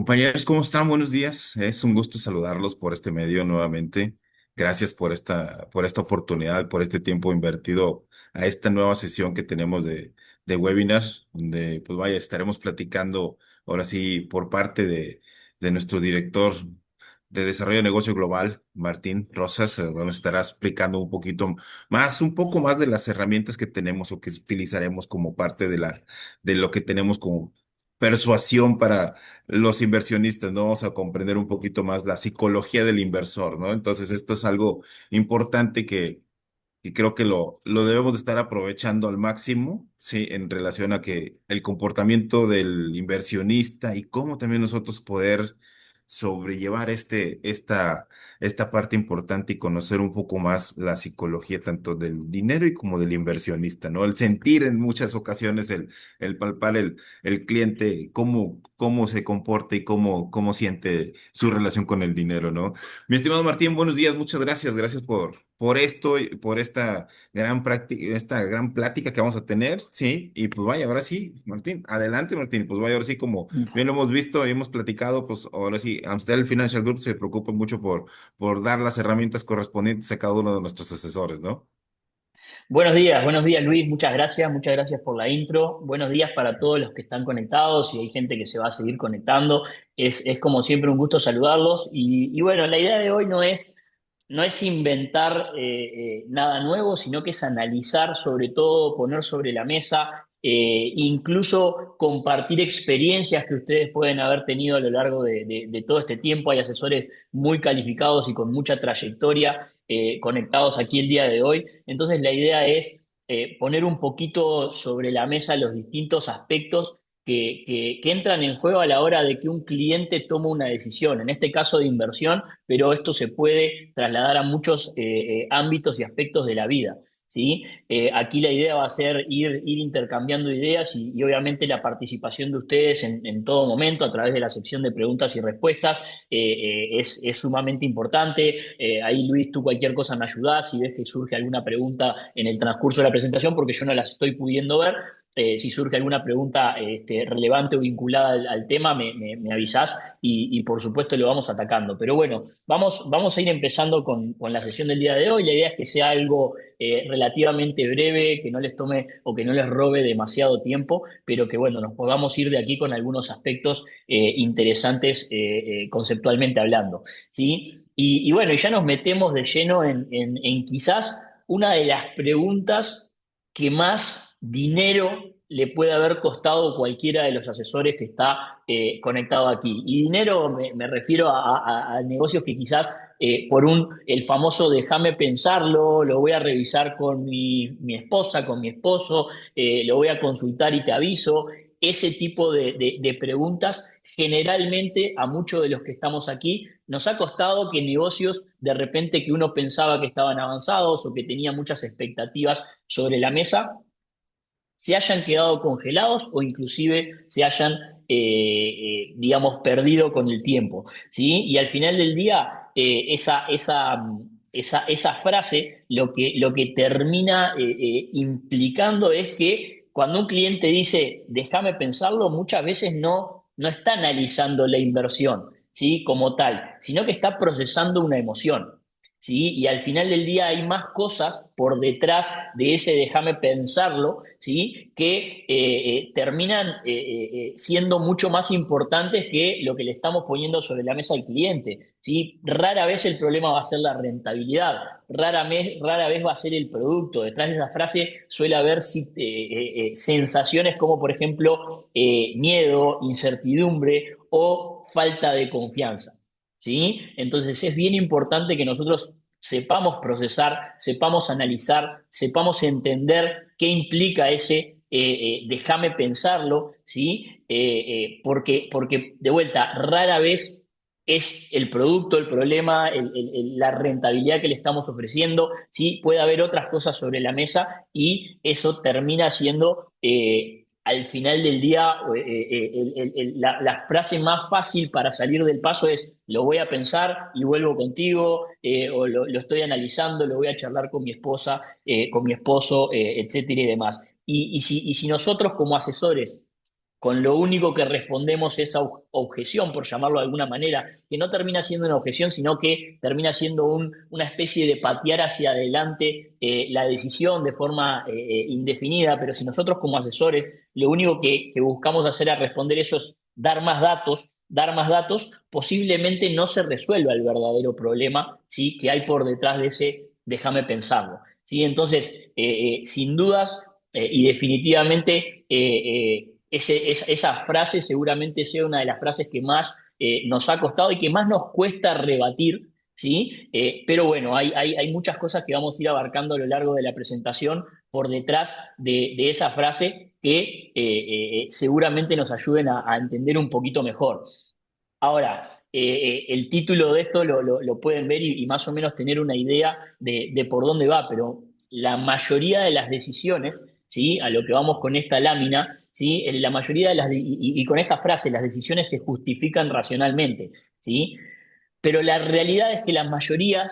Compañeros, ¿cómo están? Buenos días. Es un gusto saludarlos por este medio nuevamente. Gracias por esta oportunidad, por este tiempo invertido a esta nueva sesión que tenemos de webinar, donde pues vaya, estaremos platicando ahora sí por parte de nuestro director de Desarrollo de Negocio Global, Martín Rosas, nos estará explicando un poquito más, un poco más de las herramientas que tenemos o que utilizaremos como parte de lo que tenemos como persuasión para los inversionistas, ¿no? Vamos a comprender un poquito más la psicología del inversor, ¿no? Entonces, esto es algo importante que creo que lo debemos de estar aprovechando al máximo, sí, en relación a que el comportamiento del inversionista y cómo también nosotros poder sobrellevar esta parte importante y conocer un poco más la psicología tanto del dinero y como del inversionista, ¿no? El sentir en muchas ocasiones, el palpar el cliente, cómo se comporta y cómo siente su relación con el dinero, ¿no? Mi estimado Martín, buenos días, muchas gracias, gracias por esto, y por esta gran práctica, esta gran plática que vamos a tener, sí, y pues vaya, ahora sí, Martín, adelante Martín, pues vaya, ahora sí, como bien lo hemos visto y hemos platicado, pues ahora sí, Amstel Financial Group se preocupa mucho por dar las herramientas correspondientes a cada uno de nuestros asesores, ¿no? Buenos días Luis, muchas gracias por la intro. Buenos días para todos los que están conectados y hay gente que se va a seguir conectando. Es como siempre un gusto saludarlos y bueno, la idea de hoy no es inventar nada nuevo, sino que es analizar, sobre todo poner sobre la mesa, incluso compartir experiencias que ustedes pueden haber tenido a lo largo de todo este tiempo. Hay asesores muy calificados y con mucha trayectoria conectados aquí el día de hoy. Entonces la idea es poner un poquito sobre la mesa los distintos aspectos que entran en juego a la hora de que un cliente toma una decisión, en este caso de inversión, pero esto se puede trasladar a muchos ámbitos y aspectos de la vida. ¿Sí? Aquí la idea va a ser ir intercambiando ideas y obviamente la participación de ustedes en todo momento a través de la sección de preguntas y respuestas es sumamente importante. Ahí Luis, tú cualquier cosa me ayudás si ves que surge alguna pregunta en el transcurso de la presentación porque yo no las estoy pudiendo ver. Si surge alguna pregunta relevante o vinculada al tema, me avisás y por supuesto lo vamos atacando. Pero bueno, vamos a ir empezando con la sesión del día de hoy. La idea es que sea algo relativamente breve, que no les tome o que no les robe demasiado tiempo, pero que bueno, nos podamos ir de aquí con algunos aspectos interesantes conceptualmente hablando. ¿Sí? Y bueno, y ya nos metemos de lleno en quizás una de las preguntas que más dinero le puede haber costado cualquiera de los asesores que está conectado aquí. Y dinero me refiero a negocios que quizás el famoso déjame pensarlo, lo voy a revisar con mi esposa, con mi esposo, lo voy a consultar y te aviso. Ese tipo de preguntas generalmente a muchos de los que estamos aquí nos ha costado que negocios de repente que uno pensaba que estaban avanzados o que tenía muchas expectativas sobre la mesa se hayan quedado congelados o inclusive se hayan, digamos, perdido con el tiempo, ¿sí? Y al final del día, esa frase lo que termina implicando es que cuando un cliente dice, déjame pensarlo, muchas veces no está analizando la inversión, ¿sí? Como tal, sino que está procesando una emoción. ¿Sí? Y al final del día hay más cosas por detrás de ese déjame pensarlo, ¿sí? Que terminan siendo mucho más importantes que lo que le estamos poniendo sobre la mesa al cliente, ¿sí? Rara vez el problema va a ser la rentabilidad, rara vez va a ser el producto. Detrás de esa frase suele haber sensaciones como, por ejemplo, miedo, incertidumbre o falta de confianza. ¿Sí? Entonces es bien importante que nosotros sepamos procesar, sepamos analizar, sepamos entender qué implica ese déjame pensarlo, ¿sí? Porque, de vuelta, rara vez es el producto, el problema, la rentabilidad que le estamos ofreciendo, ¿sí? Puede haber otras cosas sobre la mesa y eso termina siendo al final del día, la frase más fácil para salir del paso es, lo voy a pensar y vuelvo contigo, o lo estoy analizando, lo voy a charlar con mi esposa, con mi esposo, etcétera y demás. Y si nosotros como asesores con lo único que respondemos es objeción, por llamarlo de alguna manera, que no termina siendo una objeción, sino que termina siendo una especie de patear hacia adelante la decisión de forma indefinida, pero si nosotros como asesores lo único que buscamos hacer al responder eso es dar más datos, posiblemente no se resuelva el verdadero problema, ¿sí? Que hay por detrás de ese déjame pensarlo. ¿Sí? Entonces, sin dudas y definitivamente, esa frase seguramente sea una de las frases que más nos ha costado y que más nos cuesta rebatir. ¿Sí? Pero bueno, hay muchas cosas que vamos a ir abarcando a lo largo de la presentación por detrás de esa frase que seguramente nos ayuden a entender un poquito mejor. Ahora, el título de esto lo pueden ver y más o menos tener una idea de por dónde va, pero la mayoría de las decisiones, ¿sí? A lo que vamos con esta lámina, ¿sí? La mayoría de y con esta frase, las decisiones se justifican racionalmente, ¿sí? Pero la realidad es que la mayoría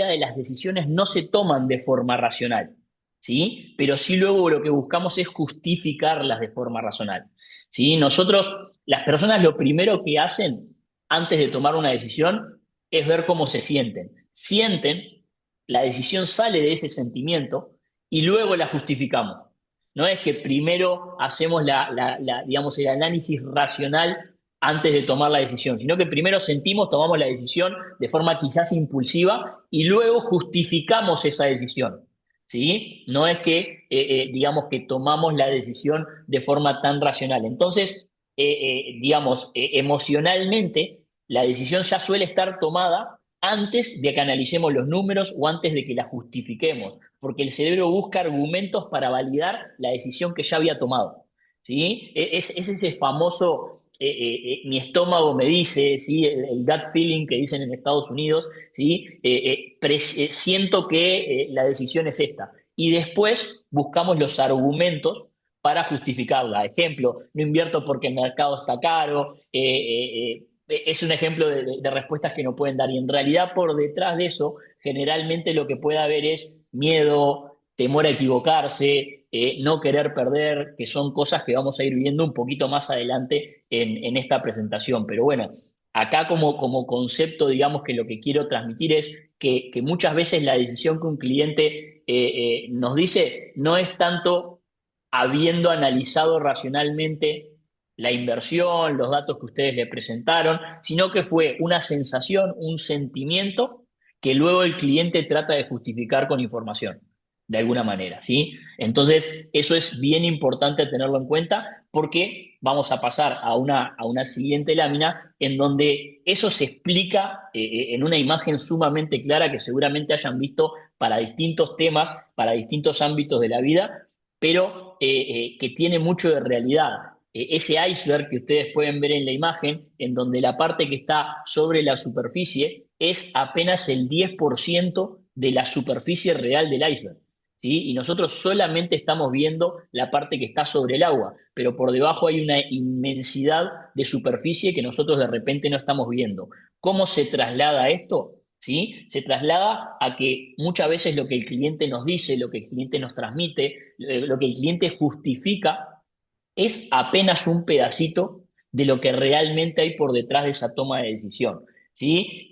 de las decisiones no se toman de forma racional, ¿sí? Pero sí luego lo que buscamos es justificarlas de forma racional, ¿sí? Nosotros, las personas lo primero que hacen antes de tomar una decisión es ver cómo se sienten. Sienten, la decisión sale de ese sentimiento y luego la justificamos. No es que primero hacemos digamos, el análisis racional antes de tomar la decisión, sino que primero sentimos, tomamos la decisión de forma quizás impulsiva y luego justificamos esa decisión. ¿Sí? No es que, digamos, que tomamos la decisión de forma tan racional. Entonces, digamos, emocionalmente, la decisión ya suele estar tomada antes de que analicemos los números o antes de que la justifiquemos, porque el cerebro busca argumentos para validar la decisión que ya había tomado. ¿Sí? Es ese famoso mi estómago me dice, ¿sí? El gut feeling que dicen en Estados Unidos, ¿sí? Siento que la decisión es esta. Y después buscamos los argumentos para justificarla. Ejemplo, no invierto porque el mercado está caro. Es un ejemplo de respuestas que no pueden dar. Y en realidad por detrás de eso, generalmente lo que puede haber es miedo, temor a equivocarse, no querer perder, que son cosas que vamos a ir viendo un poquito más adelante en esta presentación. Pero bueno, acá como concepto, digamos que lo que quiero transmitir es que muchas veces la decisión que un cliente nos dice no es tanto habiendo analizado racionalmente la inversión, los datos que ustedes le presentaron, sino que fue una sensación, un sentimiento que luego el cliente trata de justificar con información, de alguna manera, ¿sí? Entonces, eso es bien importante tenerlo en cuenta porque vamos a pasar a una siguiente lámina en donde eso se explica en una imagen sumamente clara que seguramente hayan visto para distintos temas, para distintos ámbitos de la vida, pero que tiene mucho de realidad. Ese iceberg que ustedes pueden ver en la imagen, en donde la parte que está sobre la superficie es apenas el 10% de la superficie real del iceberg. ¿Sí? Y nosotros solamente estamos viendo la parte que está sobre el agua, pero por debajo hay una inmensidad de superficie que nosotros de repente no estamos viendo. ¿Cómo se traslada esto? ¿Sí? Se traslada a que muchas veces lo que el cliente nos dice, lo que el cliente nos transmite, lo que el cliente justifica, es apenas un pedacito de lo que realmente hay por detrás de esa toma de decisión. ¿Sí?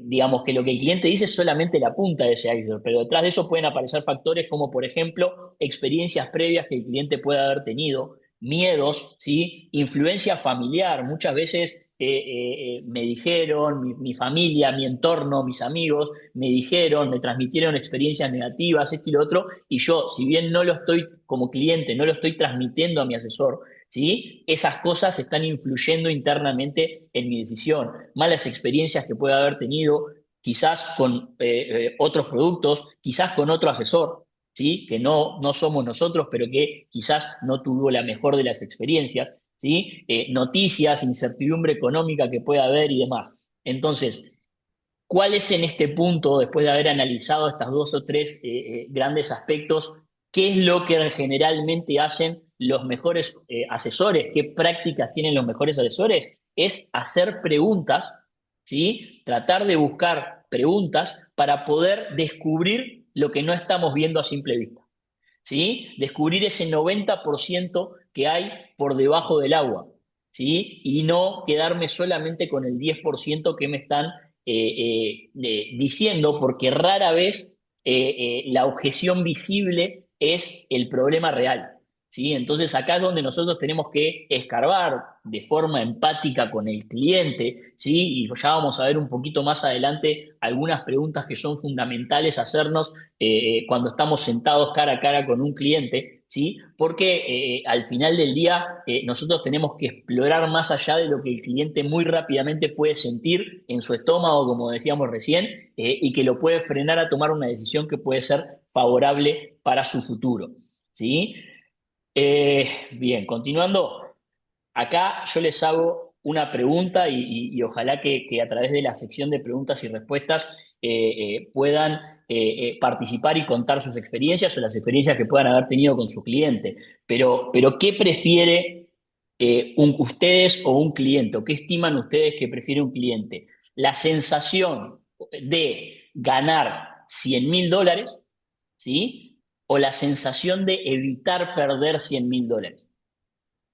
Digamos que lo que el cliente dice es solamente la punta de ese iceberg, pero detrás de eso pueden aparecer factores como, por ejemplo, experiencias previas que el cliente puede haber tenido, miedos, ¿sí? Influencia familiar. Muchas veces me dijeron, mi familia, mi entorno, mis amigos, me dijeron, me transmitieron experiencias negativas, esto y lo otro, y yo, si bien no lo estoy como cliente, no lo estoy transmitiendo a mi asesor, ¿sí? Esas cosas están influyendo internamente en mi decisión. Malas experiencias que pueda haber tenido, quizás con otros productos, quizás con otro asesor, ¿sí? Que no somos nosotros, pero que quizás no tuvo la mejor de las experiencias, ¿sí? Noticias, incertidumbre económica que pueda haber y demás. Entonces, ¿cuál es en este punto, después de haber analizado estas dos o tres grandes aspectos, qué es lo que generalmente hacen los mejores asesores? ¿Qué prácticas tienen los mejores asesores? Es hacer preguntas, ¿sí? Tratar de buscar preguntas para poder descubrir lo que no estamos viendo a simple vista. ¿sí? Descubrir ese 90% que hay por debajo del agua, ¿sí? Y no quedarme solamente con el 10% que me están diciendo, porque rara vez la objeción visible es el problema real. ¿Sí? Entonces acá es donde nosotros tenemos que escarbar de forma empática con el cliente, ¿sí? Y ya vamos a ver un poquito más adelante algunas preguntas que son fundamentales hacernos cuando estamos sentados cara a cara con un cliente, ¿sí? Porque al final del día nosotros tenemos que explorar más allá de lo que el cliente muy rápidamente puede sentir en su estómago, como decíamos recién, y que lo puede frenar a tomar una decisión que puede ser favorable para su futuro, ¿sí? Bien, continuando. Acá yo les hago una pregunta y ojalá que a través de la sección de preguntas y respuestas puedan participar y contar sus experiencias o las experiencias que puedan haber tenido con su cliente. Pero ¿qué prefiere ustedes o un cliente? ¿O qué estiman ustedes que prefiere un cliente? ¿La sensación de ganar $100.000, ¿sí? ¿O la sensación de evitar perder $100.000?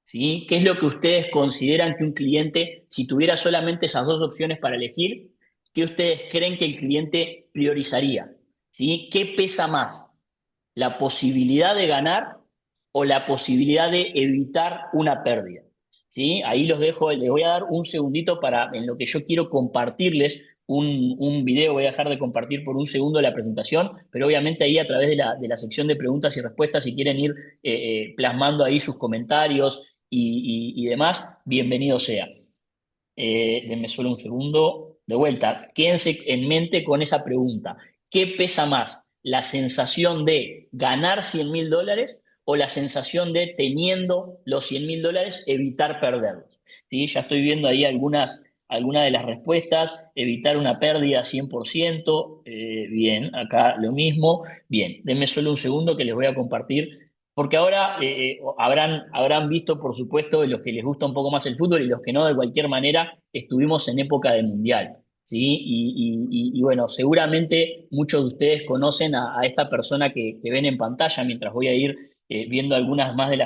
¿Sí? ¿Qué es lo que ustedes consideran que un cliente, si tuviera solamente esas dos opciones para elegir, qué ustedes creen que el cliente priorizaría? ¿Sí? ¿Qué pesa más? ¿La posibilidad de ganar o la posibilidad de evitar una pérdida? ¿Sí? Ahí los dejo, les voy a dar un segundito para, en lo que yo quiero compartirles un video, voy a dejar de compartir por un segundo la presentación, pero obviamente ahí a través de la sección de preguntas y respuestas, si quieren ir plasmando ahí sus comentarios y demás, bienvenido sea. Denme solo un segundo. De vuelta, quédense en mente con esa pregunta. ¿Qué pesa más? ¿La sensación de ganar $100.000 o la sensación de, teniendo los $100.000, evitar perderlos? ¿Sí? Ya estoy viendo ahí algunas de las respuestas. Evitar una pérdida 100%. Bien, acá lo mismo. Bien, denme solo un segundo que les voy a compartir porque ahora habrán visto, por supuesto, los que les gusta un poco más el fútbol y los que no, de cualquier manera, estuvimos en época de mundial, ¿sí? Y bueno, seguramente muchos de ustedes conocen a esta persona que ven en pantalla mientras voy a ir viendo algunas más de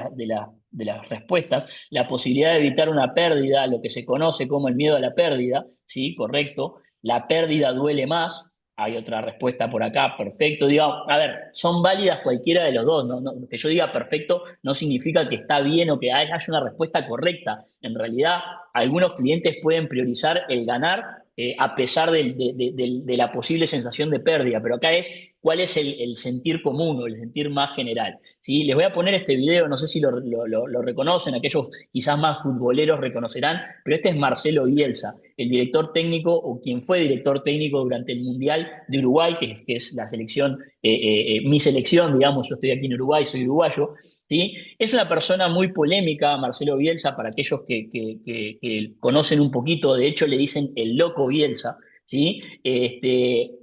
las respuestas. La posibilidad de evitar una pérdida, lo que se conoce como el miedo a la pérdida, ¿sí? Correcto. La pérdida duele más. Hay otra respuesta por acá, perfecto. Digo, a ver, son válidas cualquiera de los dos. Que yo diga perfecto no significa que está bien o que haya una respuesta correcta. En realidad, algunos clientes pueden priorizar el ganar a pesar de la posible sensación de pérdida, pero acá es cuál es el sentir común o el sentir más general. ¿Sí? Les voy a poner este video, no sé si lo reconocen, aquellos quizás más futboleros reconocerán, pero este es Marcelo Bielsa, el director técnico o quien fue director técnico durante el Mundial de Uruguay, que es la selección, mi selección, digamos, yo estoy aquí en Uruguay, soy uruguayo, ¿sí? Es una persona muy polémica, Marcelo Bielsa, para aquellos que conocen un poquito, de hecho le dicen el loco Bielsa, ¿sí?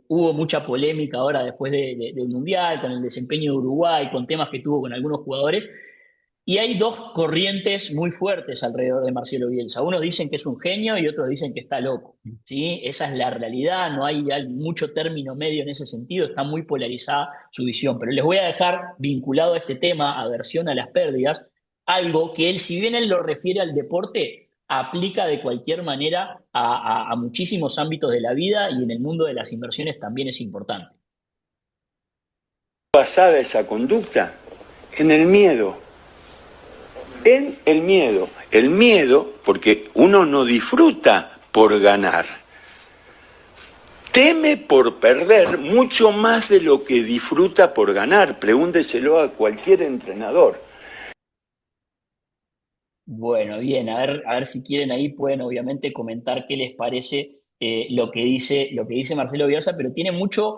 Hubo mucha polémica ahora después del Mundial, con el desempeño de Uruguay, con temas que tuvo con algunos jugadores, y hay dos corrientes muy fuertes alrededor de Marcelo Bielsa. Unos dicen que es un genio y otros dicen que está loco. ¿Sí? Esa es la realidad, no hay mucho término medio en ese sentido, está muy polarizada su visión. Pero les voy a dejar vinculado a este tema, aversión a las pérdidas, algo que él, si bien él lo refiere al deporte, aplica de cualquier manera a muchísimos ámbitos de la vida y en el mundo de las inversiones también es importante. Basada esa conducta en el miedo, en el miedo. El miedo, porque uno no disfruta por ganar, teme por perder mucho más de lo que disfruta por ganar. Pregúnteselo a cualquier entrenador. Bueno, bien, a ver si quieren ahí pueden obviamente comentar qué les parece lo que dice Marcelo Bielsa, pero tiene mucho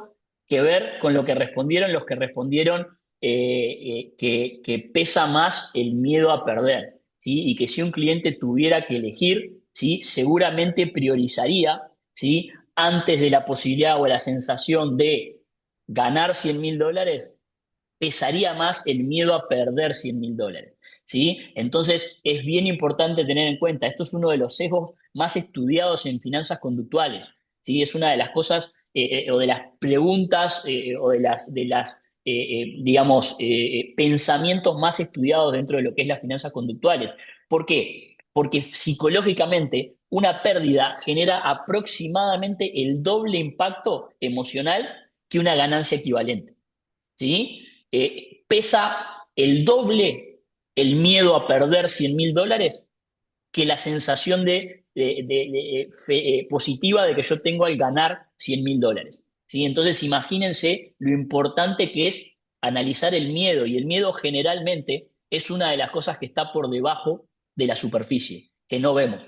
que ver con lo que respondieron los que respondieron que pesa más el miedo a perder, ¿sí? Y que si un cliente tuviera que elegir, ¿sí? Seguramente priorizaría, ¿sí? Antes de la posibilidad o la sensación de ganar $100.000, pesaría más el miedo a perder $100.000. ¿Sí? Entonces es bien importante tener en cuenta, esto es uno de los sesgos más estudiados en finanzas conductuales. ¿Sí? Es una de las cosas o de las preguntas o de las digamos, pensamientos más estudiados dentro de lo que es las finanzas conductuales. ¿Por qué? Porque psicológicamente una pérdida genera aproximadamente el doble impacto emocional que una ganancia equivalente. ¿Sí? Pesa el doble el miedo a perder $100.000 que la sensación positiva de que yo tengo al ganar $100.000. ¿Sí? Entonces imagínense lo importante que es analizar el miedo, y el miedo generalmente es una de las cosas que está por debajo de la superficie, que no vemos,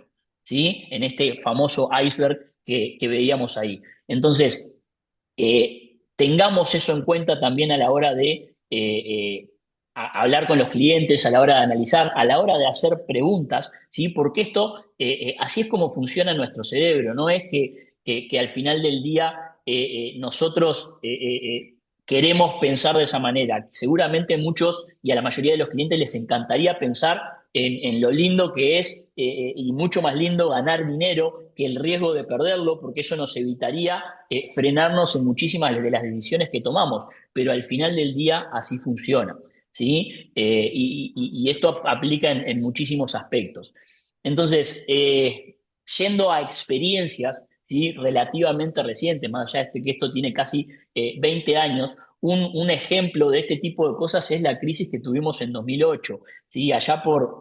¿sí? En este famoso iceberg que veíamos ahí. Entonces, tengamos eso en cuenta también a la hora de hablar con los clientes, a la hora de analizar, a la hora de hacer preguntas, ¿sí? Porque esto, así es como funciona nuestro cerebro, no es que al final del día nosotros queremos pensar de esa manera. Seguramente muchos y a la mayoría de los clientes les encantaría pensar en lo lindo que es y mucho más lindo ganar dinero que el riesgo de perderlo, porque eso nos evitaría frenarnos en muchísimas de las decisiones que tomamos, pero al final del día así funciona, ¿sí? Y esto aplica en muchísimos aspectos. Entonces, yendo a experiencias, ¿sí? Relativamente recientes, más allá de que esto tiene casi 20 años, un ejemplo de este tipo de cosas es la crisis que tuvimos en 2008, ¿sí? Allá por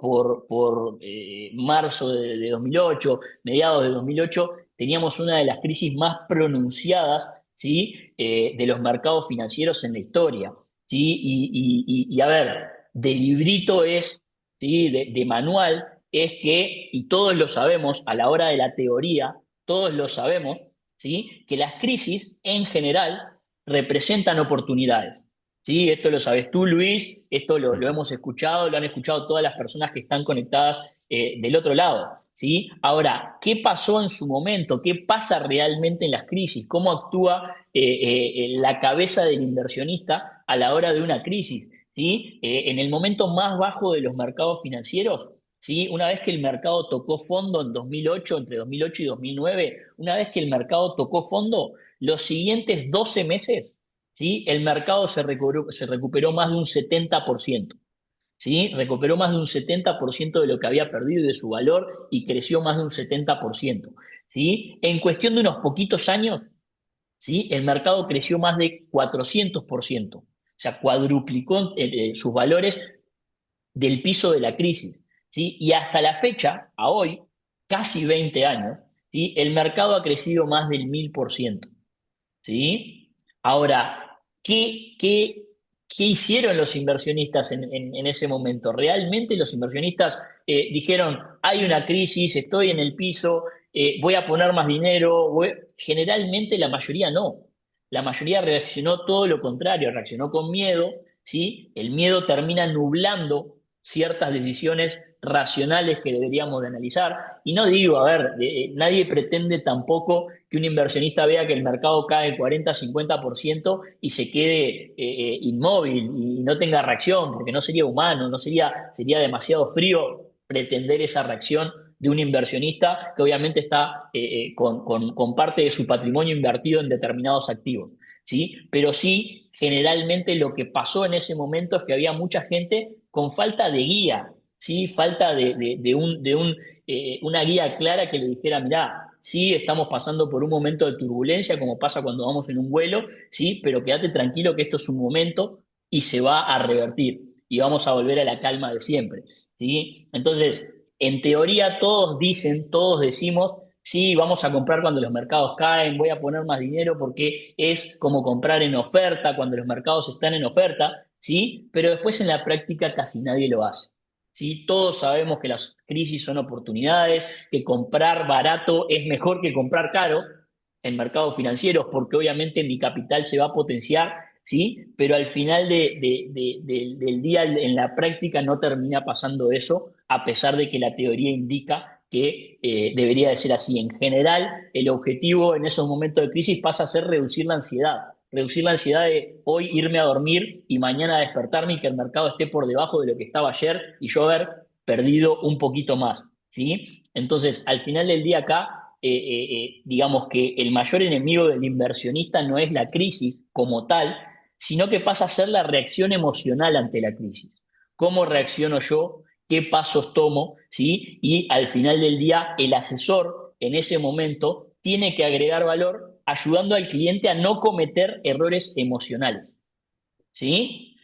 marzo de 2008, mediados de 2008, teníamos una de las crisis más pronunciadas, ¿sí? De los mercados financieros en la historia, ¿sí? Y a ver, de librito es, ¿sí? De manual es que, y todos lo sabemos a la hora de la teoría, todos lo sabemos, ¿sí? Que las crisis en general representan oportunidades. Sí, esto lo sabes tú, Luis, esto lo hemos escuchado, lo han escuchado todas las personas que están conectadas del otro lado, ¿sí? Ahora, ¿qué pasó en su momento? ¿Qué pasa realmente en las crisis? ¿Cómo actúa la cabeza del inversionista a la hora de una crisis? ¿Sí? En el momento más bajo de los mercados financieros, ¿sí? Una vez que el mercado tocó fondo en 2008, entre 2008 y 2009, una vez que el mercado tocó fondo, los siguientes 12 meses, ¿sí? El mercado se recuperó más de un 70%, ¿sí? Recuperó más de un 70% de lo que había perdido y de su valor, y creció más de un 70%, ¿sí? En cuestión de unos poquitos años, ¿sí? El mercado creció más de 400%, o sea, cuadruplicó sus valores del piso de la crisis, ¿sí? Y hasta la fecha, a hoy, casi 20 años, ¿sí? El mercado ha crecido más del 1000%. ¿Sí? Ahora, ¿qué hicieron los inversionistas en ese momento? ¿Realmente los inversionistas dijeron, hay una crisis, estoy en el piso, voy a poner más dinero? Generalmente la mayoría no. La mayoría reaccionó todo lo contrario, reaccionó con miedo, ¿sí? El miedo termina nublando ciertas decisiones racionales que deberíamos de analizar. Y no digo, a ver, nadie pretende tampoco que un inversionista vea que el mercado cae 40-50% y se quede inmóvil y no tenga reacción, porque no sería humano, sería demasiado frío pretender esa reacción de un inversionista que obviamente está con parte de su patrimonio invertido en determinados activos, ¿sí? Pero sí, generalmente lo que pasó en ese momento es que había mucha gente con falta de guía, ¿sí? Falta una guía clara que le dijera, mirá, sí, estamos pasando por un momento de turbulencia, como pasa cuando vamos en un vuelo, sí, pero quédate tranquilo que esto es un momento y se va a revertir y vamos a volver a la calma de siempre, ¿sí? Entonces, en teoría todos dicen, todos decimos, sí, vamos a comprar cuando los mercados caen, voy a poner más dinero porque es como comprar en oferta cuando los mercados están en oferta, ¿sí? Pero después en la práctica casi nadie lo hace. ¿Sí? Todos sabemos que las crisis son oportunidades, que comprar barato es mejor que comprar caro en mercados financieros, porque obviamente mi capital se va a potenciar, ¿sí? Pero al final del día, en la práctica, no termina pasando eso, a pesar de que la teoría indica que debería de ser así. En general, el objetivo en esos momentos de crisis pasa a ser reducir la ansiedad de hoy irme a dormir y mañana despertarme y que el mercado esté por debajo de lo que estaba ayer y yo haber perdido un poquito más, ¿sí? Entonces, al final del día acá, digamos que el mayor enemigo del inversionista no es la crisis como tal, sino que pasa a ser la reacción emocional ante la crisis. ¿Cómo reacciono yo? ¿Qué pasos tomo? ¿Sí? Y al final del día, el asesor en ese momento tiene que agregar valor ayudando al cliente a no cometer errores emocionales. ¿Sí?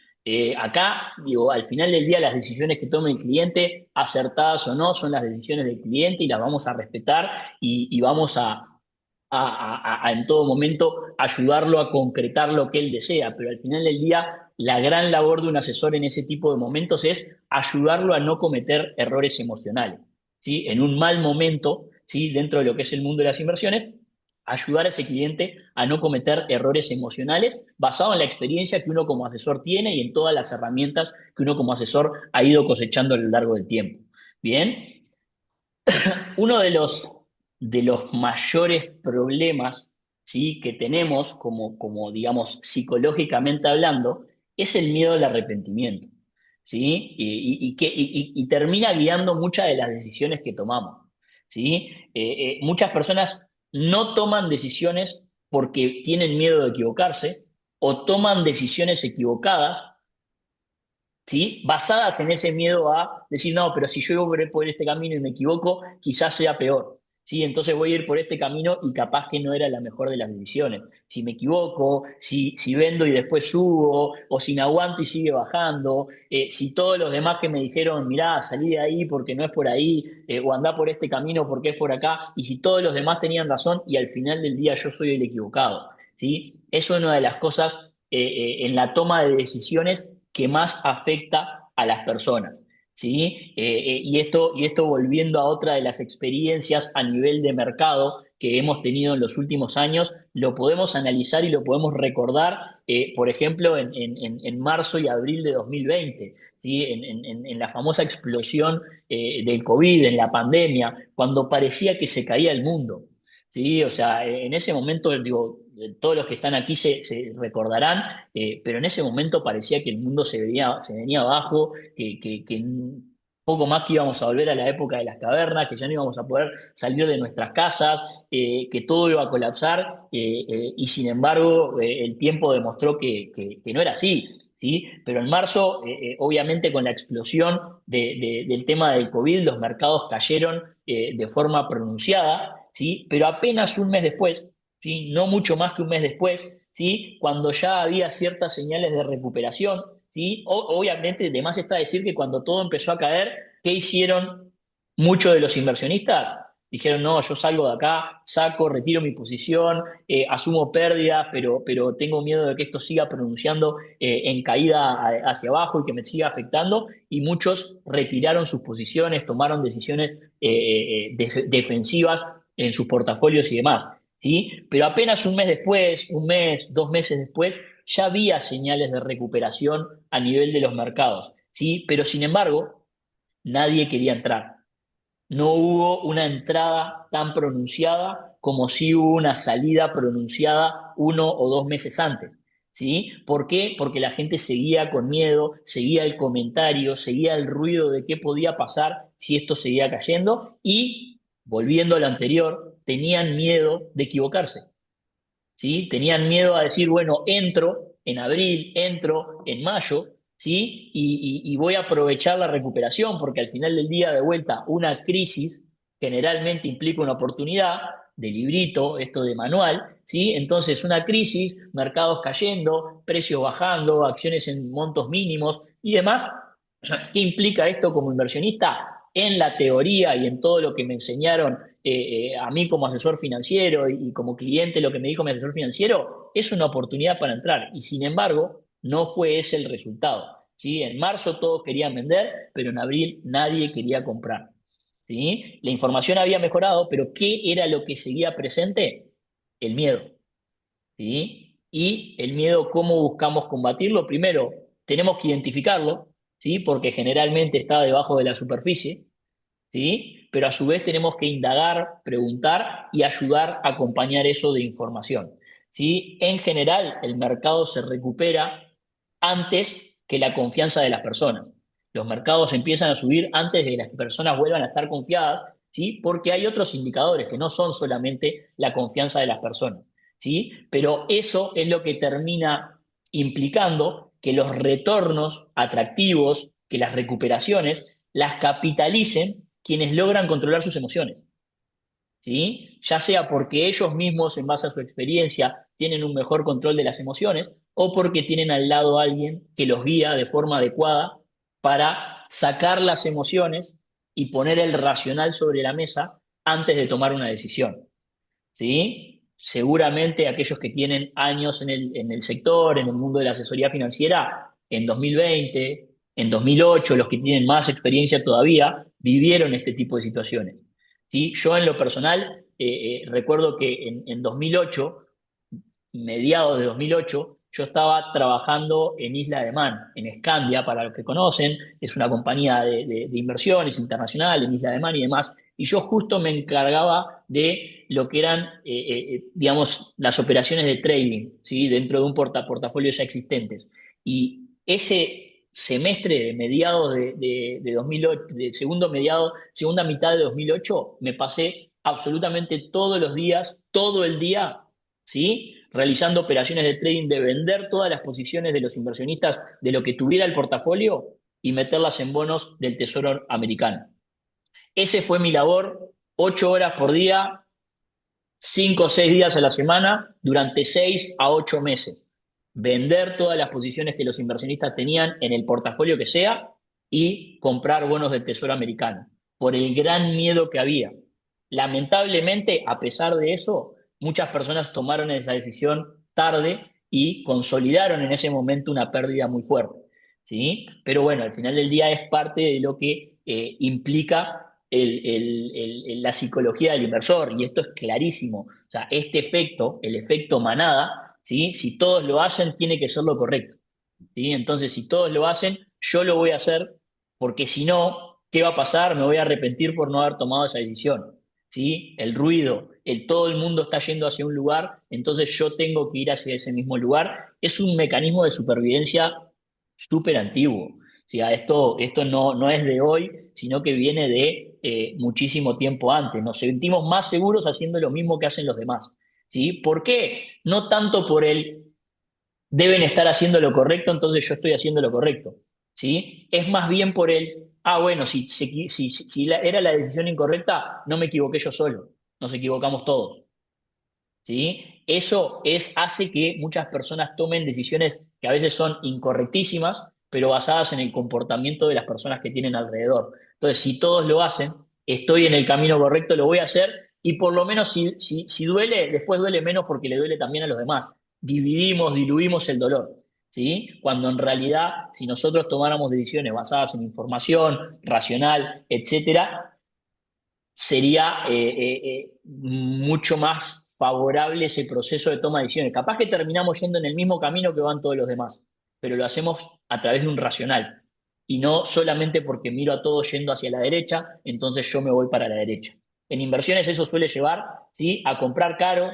Acá, digo, al final del día las decisiones que tome el cliente, acertadas o no, son las decisiones del cliente y las vamos a respetar y vamos a en todo momento ayudarlo a concretar lo que él desea. Pero al final del día, la gran labor de un asesor en ese tipo de momentos es ayudarlo a no cometer errores emocionales. ¿Sí? En un mal momento, ¿sí? Dentro de lo que es el mundo de las inversiones, ayudar a ese cliente a no cometer errores emocionales basado en la experiencia que uno como asesor tiene y en todas las herramientas que uno como asesor ha ido cosechando a lo largo del tiempo. Bien, uno de los mayores problemas, ¿sí? Que tenemos como, digamos, psicológicamente hablando, es el miedo al arrepentimiento. ¿Sí? Y termina guiando muchas de las decisiones que tomamos. ¿Sí? Muchas personas no toman decisiones porque tienen miedo de equivocarse o toman decisiones equivocadas, ¿sí? Basadas en ese miedo a decir, no, pero si yo voy por este camino y me equivoco, quizás sea peor. ¿Sí? Entonces voy a ir por este camino y capaz que no era la mejor de las decisiones. Si me equivoco, si vendo y después subo, o si me aguanto y sigue bajando, si todos los demás que me dijeron, mirá, salí de ahí porque no es por ahí, o andá por este camino porque es por acá, y si todos los demás tenían razón y al final del día yo soy el equivocado. ¿Sí? Eso es una de las cosas en la toma de decisiones que más afecta a las personas. ¿Sí? Y esto volviendo a otra de las experiencias a nivel de mercado que hemos tenido en los últimos años, lo podemos analizar y lo podemos recordar, por ejemplo, en marzo y abril de 2020, ¿sí? En la famosa explosión del COVID, en la pandemia, cuando parecía que se caía el mundo. ¿Sí? O sea, en ese momento, digo, todos los que están aquí se recordarán, pero en ese momento parecía que el mundo se venía abajo, que poco más que íbamos a volver a la época de las cavernas, que ya no íbamos a poder salir de nuestras casas, que todo iba a colapsar, y sin embargo el tiempo demostró que no era así. ¿Sí? Pero en marzo, obviamente con la explosión del tema del COVID, los mercados cayeron de forma pronunciada, ¿sí? Pero apenas un mes después, ¿sí? No mucho más que un mes después, ¿sí? Cuando ya había ciertas señales de recuperación, ¿sí? Obviamente, de más está decir que cuando todo empezó a caer, ¿qué hicieron muchos de los inversionistas? Dijeron, no, yo salgo de acá, saco, retiro mi posición, asumo pérdidas, pero tengo miedo de que esto siga pronunciando en caída hacia abajo y que me siga afectando. Y muchos retiraron sus posiciones, tomaron decisiones defensivas en sus portafolios y demás. ¿Sí? Pero apenas un mes después, un mes, 2 meses después, ya había señales de recuperación a nivel de los mercados. ¿Sí? Pero sin embargo, nadie quería entrar. No hubo una entrada tan pronunciada como si hubo una salida pronunciada 1 o 2 meses antes. ¿Sí? ¿Por qué? Porque la gente seguía con miedo, seguía el comentario, seguía el ruido de qué podía pasar si esto seguía cayendo y, volviendo a lo anterior, tenían miedo de equivocarse. ¿Sí? Tenían miedo a decir, bueno, entro en abril, entro en mayo, ¿sí? Y voy a aprovechar la recuperación, porque al final del día, de vuelta, una crisis generalmente implica una oportunidad de librito, esto de manual, ¿sí? Entonces, una crisis, mercados cayendo, precios bajando, acciones en montos mínimos y demás. ¿Qué implica esto como inversionista? En la teoría y en todo lo que me enseñaron a mí como asesor financiero y como cliente, lo que me dijo mi asesor financiero, es una oportunidad para entrar. Y sin embargo, no fue ese el resultado. ¿Sí? En marzo todos querían vender, pero en abril nadie quería comprar. ¿Sí? La información había mejorado, pero ¿qué era lo que seguía presente? El miedo. ¿Sí? Y el miedo, ¿cómo buscamos combatirlo? Primero, tenemos que identificarlo, ¿sí? Porque generalmente está debajo de la superficie, ¿sí? Pero a su vez tenemos que indagar, preguntar y ayudar a acompañar eso de información, ¿sí? En general, el mercado se recupera antes que la confianza de las personas. Los mercados empiezan a subir antes de que las personas vuelvan a estar confiadas, ¿sí? Porque hay otros indicadores que no son solamente la confianza de las personas, ¿sí? Pero eso es lo que termina implicando que los retornos atractivos, que las recuperaciones, las capitalicen quienes logran controlar sus emociones. ¿Sí? Ya sea porque ellos mismos, en base a su experiencia, tienen un mejor control de las emociones, o porque tienen al lado a alguien que los guía de forma adecuada para sacar las emociones y poner el racional sobre la mesa antes de tomar una decisión. ¿Sí? Seguramente aquellos que tienen años en el sector, en el mundo de la asesoría financiera, en 2020, en 2008, los que tienen más experiencia todavía, vivieron este tipo de situaciones. ¿Sí? Yo en lo personal recuerdo que en 2008, mediados de 2008, yo estaba trabajando en Isla de Man, en Scandia, para los que conocen, es una compañía de inversiones internacional en Isla de Man y demás, y yo justo me encargaba de lo que eran, digamos, las operaciones de trading, ¿sí? Dentro de un portafolio ya existentes. Y ese semestre de mediados de 2008, de segundo mediado, segunda mitad de 2008, me pasé absolutamente todos los días, todo el día, ¿sí? Realizando operaciones de trading de vender todas las posiciones de los inversionistas de lo que tuviera el portafolio y meterlas en bonos del Tesoro americano. Ese fue mi labor, 8 horas por día, 5 o 6 días a la semana, durante 6 a 8 meses. Vender todas las posiciones que los inversionistas tenían en el portafolio que sea y comprar bonos del Tesoro americano, por el gran miedo que había. Lamentablemente, a pesar de eso, muchas personas tomaron esa decisión tarde y consolidaron en ese momento una pérdida muy fuerte. ¿Sí? Pero bueno, al final del día es parte de lo que implica la psicología del inversor, y esto es clarísimo. O sea, este efecto, el efecto manada, ¿sí? Si todos lo hacen, tiene que ser lo correcto. ¿Sí? Entonces, si todos lo hacen, yo lo voy a hacer, porque si no, ¿qué va a pasar? Me voy a arrepentir por no haber tomado esa decisión. ¿Sí? El ruido, todo el mundo está yendo hacia un lugar, entonces yo tengo que ir hacia ese mismo lugar. Es un mecanismo de supervivencia súper antiguo. O sea, esto no es de hoy, sino que viene de muchísimo tiempo antes. Nos sentimos más seguros haciendo lo mismo que hacen los demás. ¿Sí? ¿Por qué? No tanto por el deben estar haciendo lo correcto, entonces yo estoy haciendo lo correcto. ¿Sí? Es más bien por el, bueno, si era la decisión incorrecta, no me equivoqué yo solo, nos equivocamos todos. ¿Sí? Hace que muchas personas tomen decisiones que a veces son incorrectísimas, pero basadas en el comportamiento de las personas que tienen alrededor. Entonces, si todos lo hacen, estoy en el camino correcto, lo voy a hacer, y por lo menos si duele, después duele menos porque le duele también a los demás. Diluimos el dolor. ¿Sí? Cuando en realidad, si nosotros tomáramos decisiones basadas en información, racional, etcétera, sería mucho más favorable ese proceso de toma de decisiones. Capaz que terminamos yendo en el mismo camino que van todos los demás, pero lo hacemos a través de un racional y no solamente porque miro a todos yendo hacia la derecha, entonces yo me voy para la derecha. En inversiones eso suele llevar, ¿sí?, a comprar caro,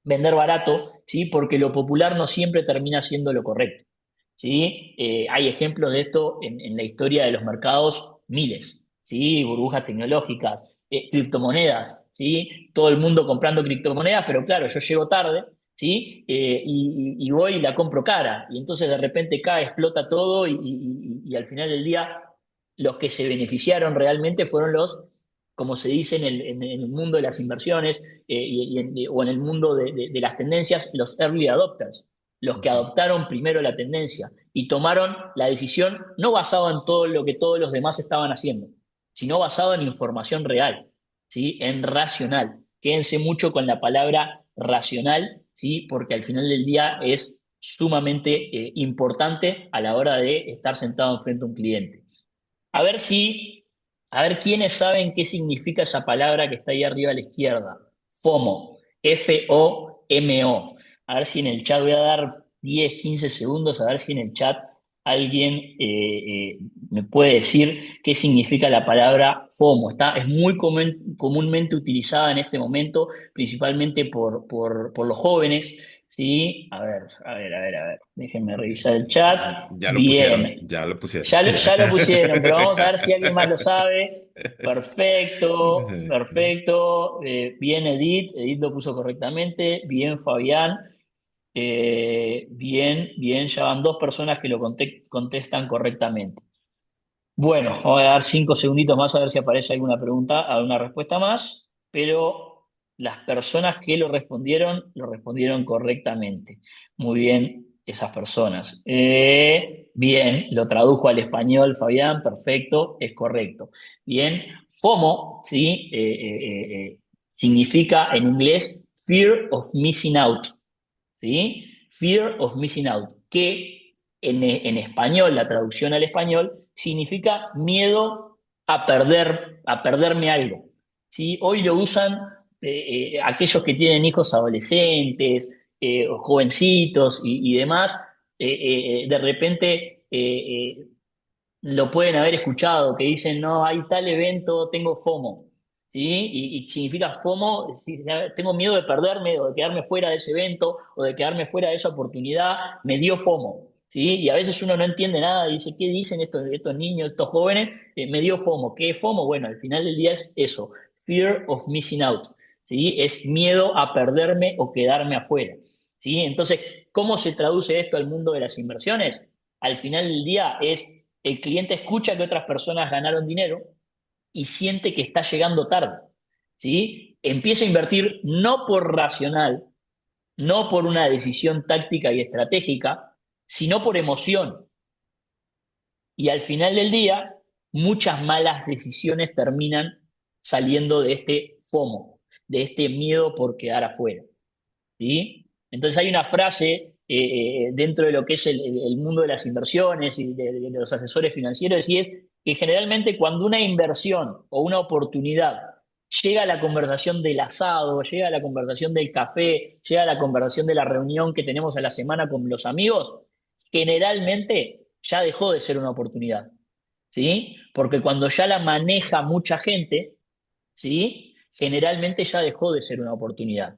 vender barato, ¿sí?, porque lo popular no siempre termina siendo lo correcto. ¿Sí? Hay ejemplos de esto en la historia de los mercados, miles, ¿sí? Burbujas tecnológicas, criptomonedas, ¿sí? Todo el mundo comprando criptomonedas, pero claro, yo llego tarde, ¿sí? Y voy y la compro cara, y entonces de repente cae, explota todo, y al final del día los que se beneficiaron realmente fueron los, como se dice en el mundo de las inversiones, o en el mundo de las tendencias, los early adopters, los que Ujú. adoptaron primero la tendencia y tomaron la decisión no basado en todo lo que todos los demás estaban haciendo, sino basado en información real, ¿sí? En racional. Quédense mucho con la palabra racional, ¿sí? Porque al final del día es sumamente importante a la hora de estar sentado enfrente a un cliente. A ver a ver quiénes saben qué significa esa palabra que está ahí arriba a la izquierda. FOMO, FOMO. A ver si en el chat voy a dar 10 15 segundos, a ver si en el chat alguien me puede decir qué significa la palabra FOMO. Es muy comúnmente utilizada en este momento, principalmente por los jóvenes. ¿Sí? A ver. Déjenme revisar el chat. Ya lo pusieron, Bien. ya lo pusieron. Ya lo pusieron, pero vamos a ver si alguien más lo sabe. Perfecto, Sí. perfecto. Bien, Edith lo puso correctamente. Bien, Fabián. Bien, bien, ya van dos personas que lo contestan correctamente. Bueno, voy a dar 5 segunditos más a ver si aparece alguna pregunta, alguna respuesta más, pero las personas que lo respondieron correctamente. Muy bien, esas personas. Bien, lo tradujo al español, Fabián, perfecto, es correcto. Bien, FOMO, ¿sí? Significa en inglés Fear of Missing Out. ¿Sí? Fear of missing out, que en español, la traducción al español, significa miedo a perderme algo. ¿Sí? Hoy lo usan aquellos que tienen hijos adolescentes, o jovencitos y demás, de repente lo pueden haber escuchado, que dicen, no, hay tal evento, tengo FOMO, ¿sí? Y significa FOMO, si tengo miedo de perderme o de quedarme fuera de ese evento o de quedarme fuera de esa oportunidad, me dio FOMO, ¿sí? Y a veces uno no entiende nada, dice, ¿qué dicen estos niños, estos jóvenes? Me dio FOMO. ¿Qué es FOMO? Bueno, al final del día es eso, Fear of Missing Out, ¿sí? Es miedo a perderme o quedarme afuera, ¿sí? Entonces, ¿cómo se traduce esto al mundo de las inversiones? Al final del día es el cliente escucha que otras personas ganaron dinero y siente que está llegando tarde, ¿sí? Empieza a invertir no por racional, no por una decisión táctica y estratégica, sino por emoción. Y al final del día, muchas malas decisiones terminan saliendo de este FOMO, de este miedo por quedar afuera. ¿Sí? Entonces hay una frase dentro de lo que es el mundo de las inversiones y de los asesores financieros, y es que generalmente cuando una inversión o una oportunidad llega a la conversación del asado, llega a la conversación del café, llega a la conversación de la reunión que tenemos a la semana con los amigos, generalmente ya dejó de ser una oportunidad, ¿sí? Porque cuando ya la maneja mucha gente, ¿sí? Generalmente ya dejó de ser una oportunidad.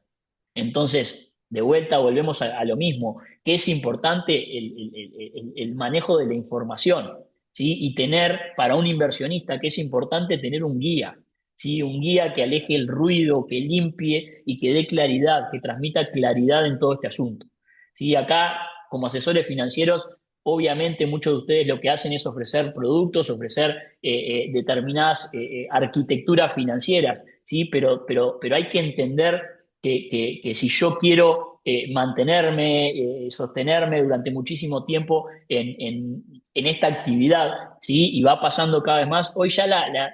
Entonces, de vuelta volvemos a lo mismo, que es importante el manejo de la información, ¿sí? Y tener, para un inversionista, que es importante tener un guía, ¿sí? Un guía que aleje el ruido, que limpie y que dé claridad, que transmita claridad en todo este asunto. ¿Sí? Acá, como asesores financieros, obviamente muchos de ustedes lo que hacen es ofrecer productos, ofrecer determinadas arquitecturas financieras, ¿sí? Pero hay que entender que si yo quiero mantenerme, sostenerme durante muchísimo tiempo en esta actividad, ¿sí? Y va pasando cada vez más, hoy ya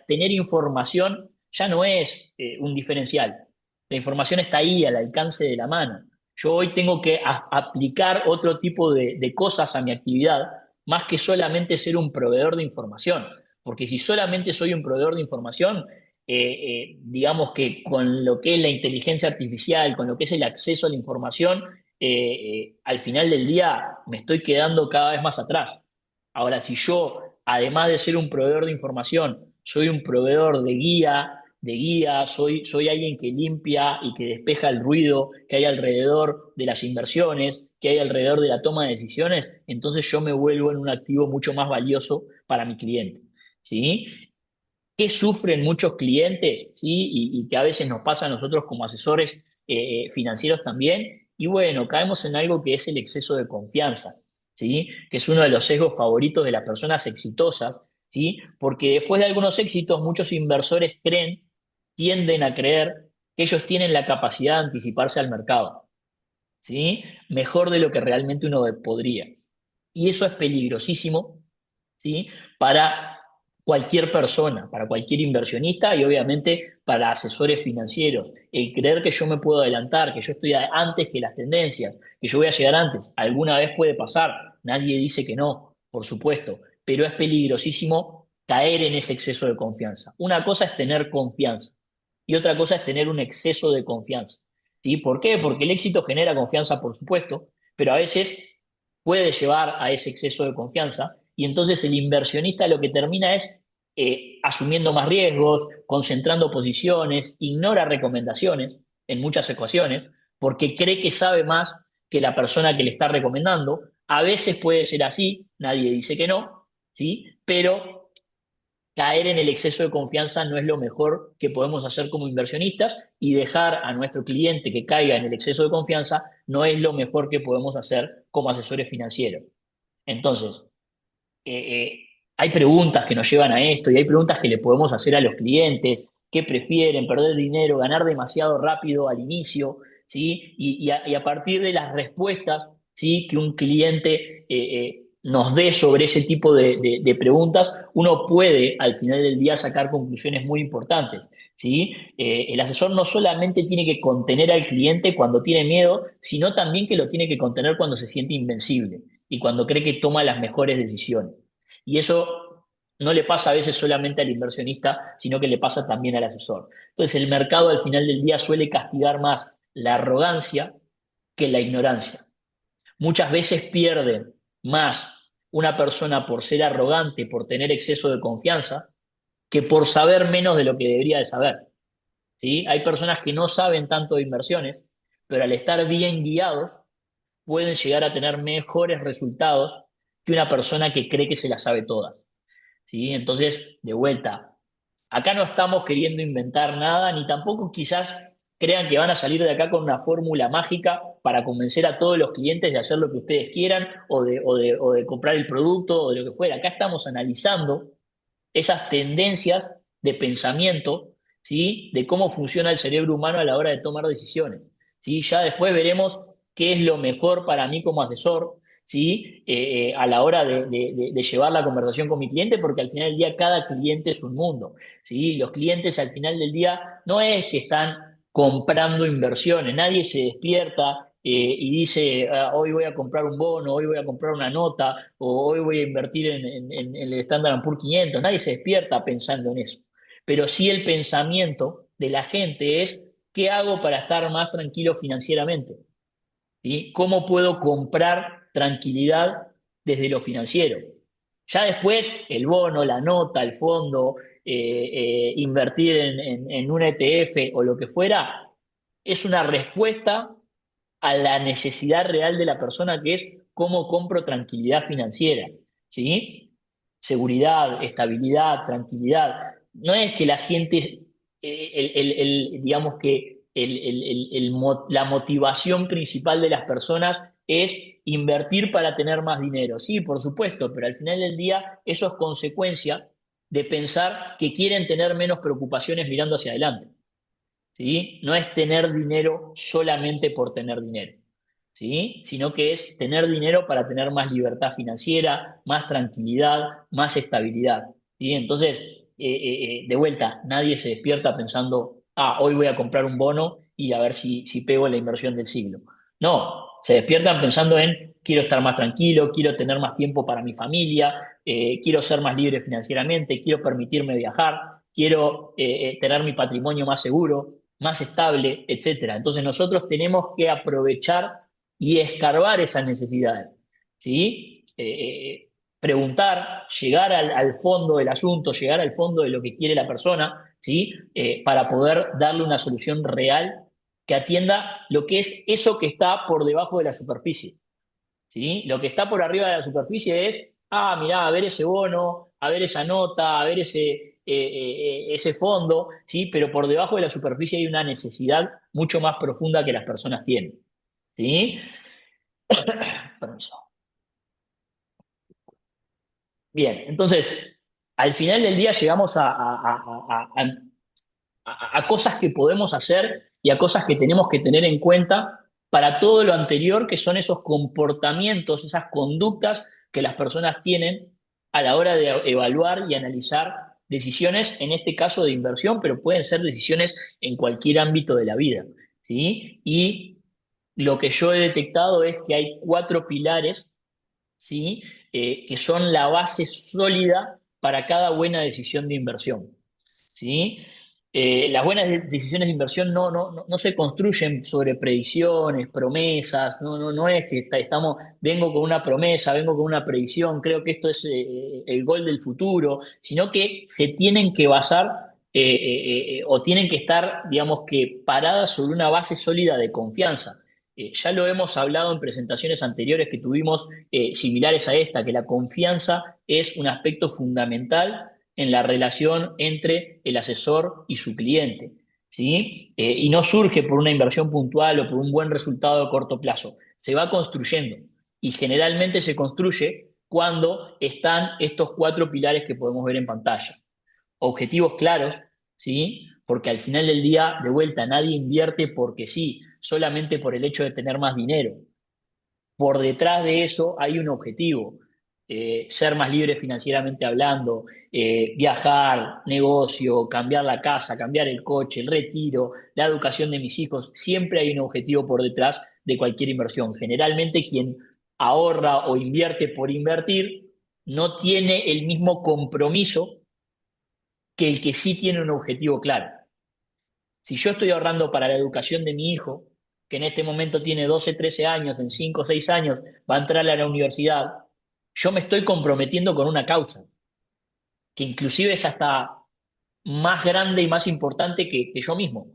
tener información ya no es un diferencial. La información está ahí al alcance de la mano. Yo hoy tengo que aplicar otro tipo de cosas a mi actividad, más que solamente ser un proveedor de información. Porque si solamente soy un proveedor de información, digamos que con lo que es la inteligencia artificial, con lo que es el acceso a la información, al final del día me estoy quedando cada vez más atrás. Ahora, si yo, además de ser un proveedor de información, soy un proveedor de guía, soy alguien que limpia y que despeja el ruido que hay alrededor de las inversiones, que hay alrededor de la toma de decisiones, entonces yo me vuelvo en un activo mucho más valioso para mi cliente. ¿Sí? ¿Qué sufren muchos clientes? ¿Sí? Y que a veces nos pasa a nosotros como asesores financieros también. Y bueno, caemos en algo que es el exceso de confianza, ¿sí? Que es uno de los sesgos favoritos de las personas exitosas, ¿sí? Porque después de algunos éxitos, muchos inversores tienden a creer que ellos tienen la capacidad de anticiparse al mercado, ¿sí? Mejor de lo que realmente uno podría. Y eso es peligrosísimo, ¿sí? Para cualquier persona, para cualquier inversionista y obviamente para asesores financieros. El creer que yo me puedo adelantar, que yo estoy antes que las tendencias, que yo voy a llegar antes, alguna vez puede pasar, nadie dice que no, por supuesto, pero es peligrosísimo caer en ese exceso de confianza. Una cosa es tener confianza y otra cosa es tener un exceso de confianza. ¿Sí? ¿Por qué? Porque el éxito genera confianza, por supuesto, pero a veces puede llevar a ese exceso de confianza y entonces el inversionista lo que termina es asumiendo más riesgos, concentrando posiciones, ignora recomendaciones en muchas ecuaciones, porque cree que sabe más que la persona que le está recomendando. A veces puede ser así, nadie dice que no, ¿sí? Pero caer en el exceso de confianza no es lo mejor que podemos hacer como inversionistas y dejar a nuestro cliente que caiga en el exceso de confianza no es lo mejor que podemos hacer como asesores financieros. Entonces, hay preguntas que nos llevan a esto y hay preguntas que le podemos hacer a los clientes, qué prefieren, perder dinero, ganar demasiado rápido al inicio, ¿sí? Y a partir de las respuestas, ¿sí? Que un cliente nos dé sobre ese tipo de preguntas, uno puede al final del día sacar conclusiones muy importantes, ¿sí? El asesor no solamente tiene que contener al cliente cuando tiene miedo, sino también que lo tiene que contener cuando se siente invencible y cuando cree que toma las mejores decisiones. Y eso no le pasa a veces solamente al inversionista, sino que le pasa también al asesor. Entonces el mercado al final del día suele castigar más la arrogancia que la ignorancia. Muchas veces pierde más una persona por ser arrogante, por tener exceso de confianza, que por saber menos de lo que debería de saber. ¿Sí? Hay personas que no saben tanto de inversiones, pero al estar bien guiados pueden llegar a tener mejores resultados que una persona que cree que se las sabe todas. ¿Sí? Entonces, de vuelta, acá no estamos queriendo inventar nada, ni tampoco quizás crean que van a salir de acá con una fórmula mágica para convencer a todos los clientes de hacer lo que ustedes quieran o de comprar el producto o de lo que fuera. Acá estamos analizando esas tendencias de pensamiento, ¿sí? De cómo funciona el cerebro humano a la hora de tomar decisiones. ¿Sí? Ya después veremos qué es lo mejor para mí como asesor, ¿sí? A la hora de llevar la conversación con mi cliente, porque al final del día cada cliente es un mundo. ¿Sí? Los clientes al final del día no es que están comprando inversiones, nadie se despierta y dice, "Ah, hoy voy a comprar un bono, hoy voy a comprar una nota, o hoy voy a invertir en el Standard Poor's 500". Nadie se despierta pensando en eso. Pero sí el pensamiento de la gente es, ¿qué hago para estar más tranquilo financieramente? ¿Sí? ¿Cómo puedo comprar tranquilidad desde lo financiero? Ya después, el bono, la nota, el fondo, invertir en un ETF o lo que fuera, es una respuesta a la necesidad real de la persona, que es cómo compro tranquilidad financiera, ¿sí? Seguridad, estabilidad, tranquilidad. No es que la gente, digamos que la motivación principal de las personas es invertir para tener más dinero. Sí, por supuesto, pero al final del día eso es consecuencia de pensar que quieren tener menos preocupaciones mirando hacia adelante. ¿Sí? No es tener dinero solamente por tener dinero, ¿sí? Sino que es tener dinero para tener más libertad financiera, más tranquilidad, más estabilidad, ¿sí? Entonces, de vuelta, nadie se despierta pensando, ah, hoy voy a comprar un bono y a ver si pego la inversión del siglo. No, se despiertan pensando en, quiero estar más tranquilo, quiero tener más tiempo para mi familia, quiero ser más libre financieramente, quiero permitirme viajar, quiero tener mi patrimonio más seguro, más estable, etcétera. Entonces nosotros tenemos que aprovechar y escarbar esas necesidades, ¿sí? Preguntar, llegar al fondo del asunto, llegar al fondo de lo que quiere la persona, ¿sí? Para poder darle una solución real que atienda lo que es eso que está por debajo de la superficie. ¿Sí? Lo que está por arriba de la superficie es, ah, mirá, a ver ese bono, a ver esa nota, a ver ese fondo, ¿sí? Pero por debajo de la superficie hay una necesidad mucho más profunda que las personas tienen, ¿sí? Permiso. Bien, entonces, al final del día llegamos a cosas que podemos hacer y a cosas que tenemos que tener en cuenta para todo lo anterior, que son esos comportamientos, esas conductas que las personas tienen a la hora de evaluar y analizar decisiones, en este caso de inversión, pero pueden ser decisiones en cualquier ámbito de la vida, ¿sí? Y lo que yo he detectado es que hay cuatro pilares, ¿sí? Que son la base sólida para cada buena decisión de inversión. ¿Sí? Las buenas decisiones de inversión no se construyen sobre predicciones, promesas, no es que vengo con una promesa, vengo con una predicción, creo que esto es el gol del futuro, sino que se tienen que basar o tienen que estar, digamos que, paradas sobre una base sólida de confianza. Ya lo hemos hablado en presentaciones anteriores que tuvimos similares a esta, que la confianza es un aspecto fundamental en la relación entre el asesor y su cliente, ¿sí? Y no surge por una inversión puntual o por un buen resultado de corto plazo, se va construyendo y generalmente se construye cuando están estos cuatro pilares que podemos ver en pantalla. Objetivos claros, ¿sí? Porque al final del día, de vuelta, nadie invierte porque sí, solamente por el hecho de tener más dinero. Por detrás de eso hay un objetivo, ser más libre financieramente hablando, viajar, negocio, cambiar la casa, cambiar el coche, el retiro, la educación de mis hijos. Siempre hay un objetivo por detrás de cualquier inversión. Generalmente quien ahorra o invierte por invertir no tiene el mismo compromiso que el que sí tiene un objetivo claro. Si yo estoy ahorrando para la educación de mi hijo, que en este momento tiene 12, 13 años, en 5 o 6 años va a entrar a la universidad, yo me estoy comprometiendo con una causa, que inclusive es hasta más grande y más importante que yo mismo.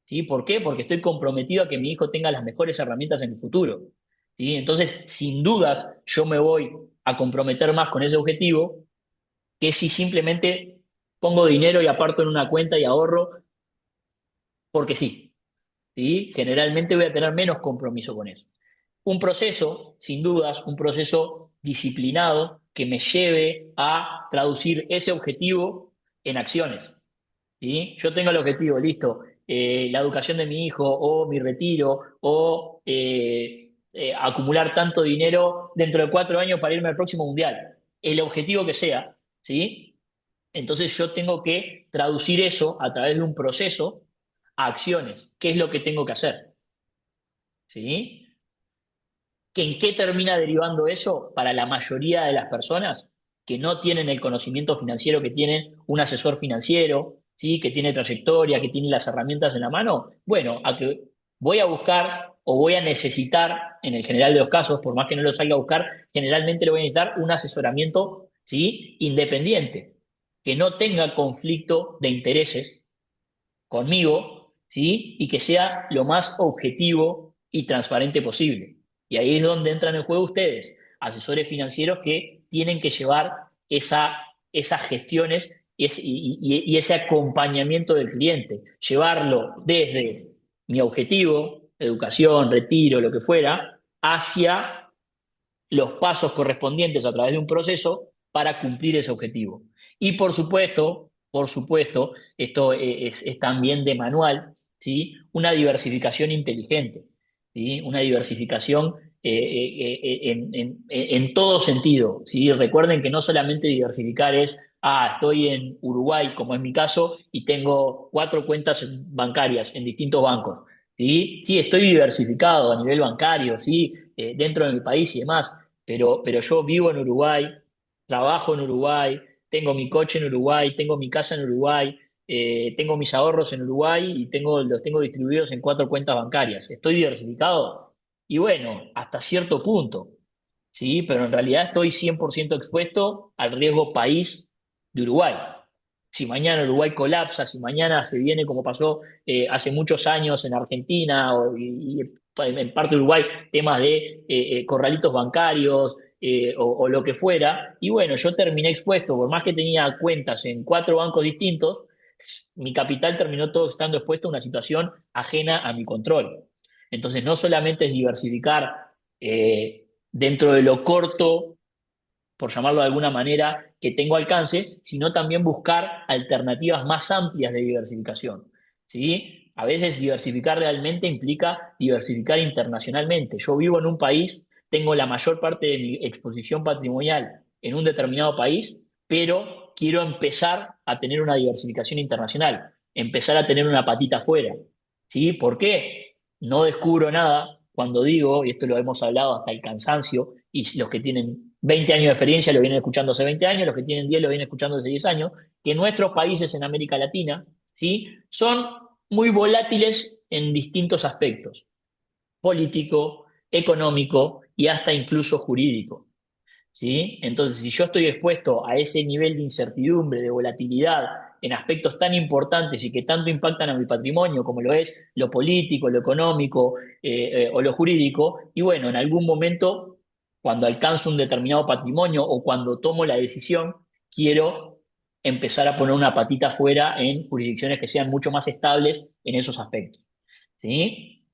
¿Sí? ¿Por qué? Porque estoy comprometido a que mi hijo tenga las mejores herramientas en el futuro. ¿Sí? Entonces, sin dudas, yo me voy a comprometer más con ese objetivo que si simplemente pongo dinero y aparto en una cuenta y ahorro porque sí. ¿Sí? Generalmente voy a tener menos compromiso con eso. Un proceso, sin dudas, un proceso disciplinado que me lleve a traducir ese objetivo en acciones. ¿Sí? Yo tengo el objetivo, listo, la educación de mi hijo o mi retiro o acumular tanto dinero dentro de 4 años para irme al próximo mundial. El objetivo que sea, ¿sí? Entonces yo tengo que traducir eso a través de un proceso a acciones. ¿Qué es lo que tengo que hacer? ¿Sí? ¿Que en qué termina derivando eso para la mayoría de las personas que no tienen el conocimiento financiero que tienen un asesor financiero, ¿sí? Que tiene trayectoria, que tiene las herramientas en la mano? Bueno, a que voy a buscar o voy a necesitar, en el general de los casos, por más que no lo salga a buscar, generalmente le voy a necesitar un asesoramiento, ¿sí? Independiente, que no tenga conflicto de intereses conmigo, ¿sí? Y que sea lo más objetivo y transparente posible. Y ahí es donde entran en juego ustedes, asesores financieros que tienen que llevar esas gestiones y ese acompañamiento del cliente, llevarlo desde mi objetivo, educación, retiro, lo que fuera, hacia los pasos correspondientes a través de un proceso para cumplir ese objetivo. Y por supuesto, esto es también de manual, ¿sí? Una diversificación inteligente, ¿sí? Una diversificación en todo sentido, ¿sí? Recuerden que no solamente diversificar es, estoy en Uruguay, como es mi caso, y tengo 4 cuentas bancarias en distintos bancos. ¿Sí? Sí, estoy diversificado a nivel bancario, ¿sí? Dentro de mi país y demás, pero yo vivo en Uruguay, trabajo en Uruguay, tengo mi coche en Uruguay, tengo mi casa en Uruguay, tengo mis ahorros en Uruguay y los tengo distribuidos en 4 cuentas bancarias. ¿Estoy diversificado? Y bueno, hasta cierto punto, ¿sí? Pero en realidad estoy 100% expuesto al riesgo país de Uruguay. Si mañana Uruguay colapsa, si mañana se viene como pasó hace muchos años en Argentina y en parte de Uruguay, temas de corralitos bancarios o lo que fuera, y bueno, yo terminé expuesto, por más que tenía cuentas en 4 bancos distintos, mi capital terminó todo estando expuesto a una situación ajena a mi control. Entonces, no solamente es diversificar dentro de lo corto, por llamarlo de alguna manera, que tengo alcance, sino también buscar alternativas más amplias de diversificación. ¿Sí? A veces diversificar realmente implica diversificar internacionalmente. Yo vivo en un país, tengo la mayor parte de mi exposición patrimonial en un determinado país, pero quiero empezar a tener una diversificación internacional, empezar a tener una patita afuera. ¿Sí? ¿Por qué? No descubro nada cuando digo, y esto lo hemos hablado hasta el cansancio, y los que tienen 20 años de experiencia lo vienen escuchando hace 20 años, los que tienen 10 lo vienen escuchando hace 10 años, que nuestros países en América Latina, ¿sí? Son muy volátiles en distintos aspectos, político, económico y hasta incluso jurídico. ¿Sí? Entonces, si yo estoy expuesto a ese nivel de incertidumbre, de volatilidad, en aspectos tan importantes y que tanto impactan a mi patrimonio, como lo es lo político, lo económico o lo jurídico, y bueno, en algún momento, cuando alcanzo un determinado patrimonio o cuando tomo la decisión, quiero empezar a poner una patita afuera en jurisdicciones que sean mucho más estables en esos aspectos. ¿Sí?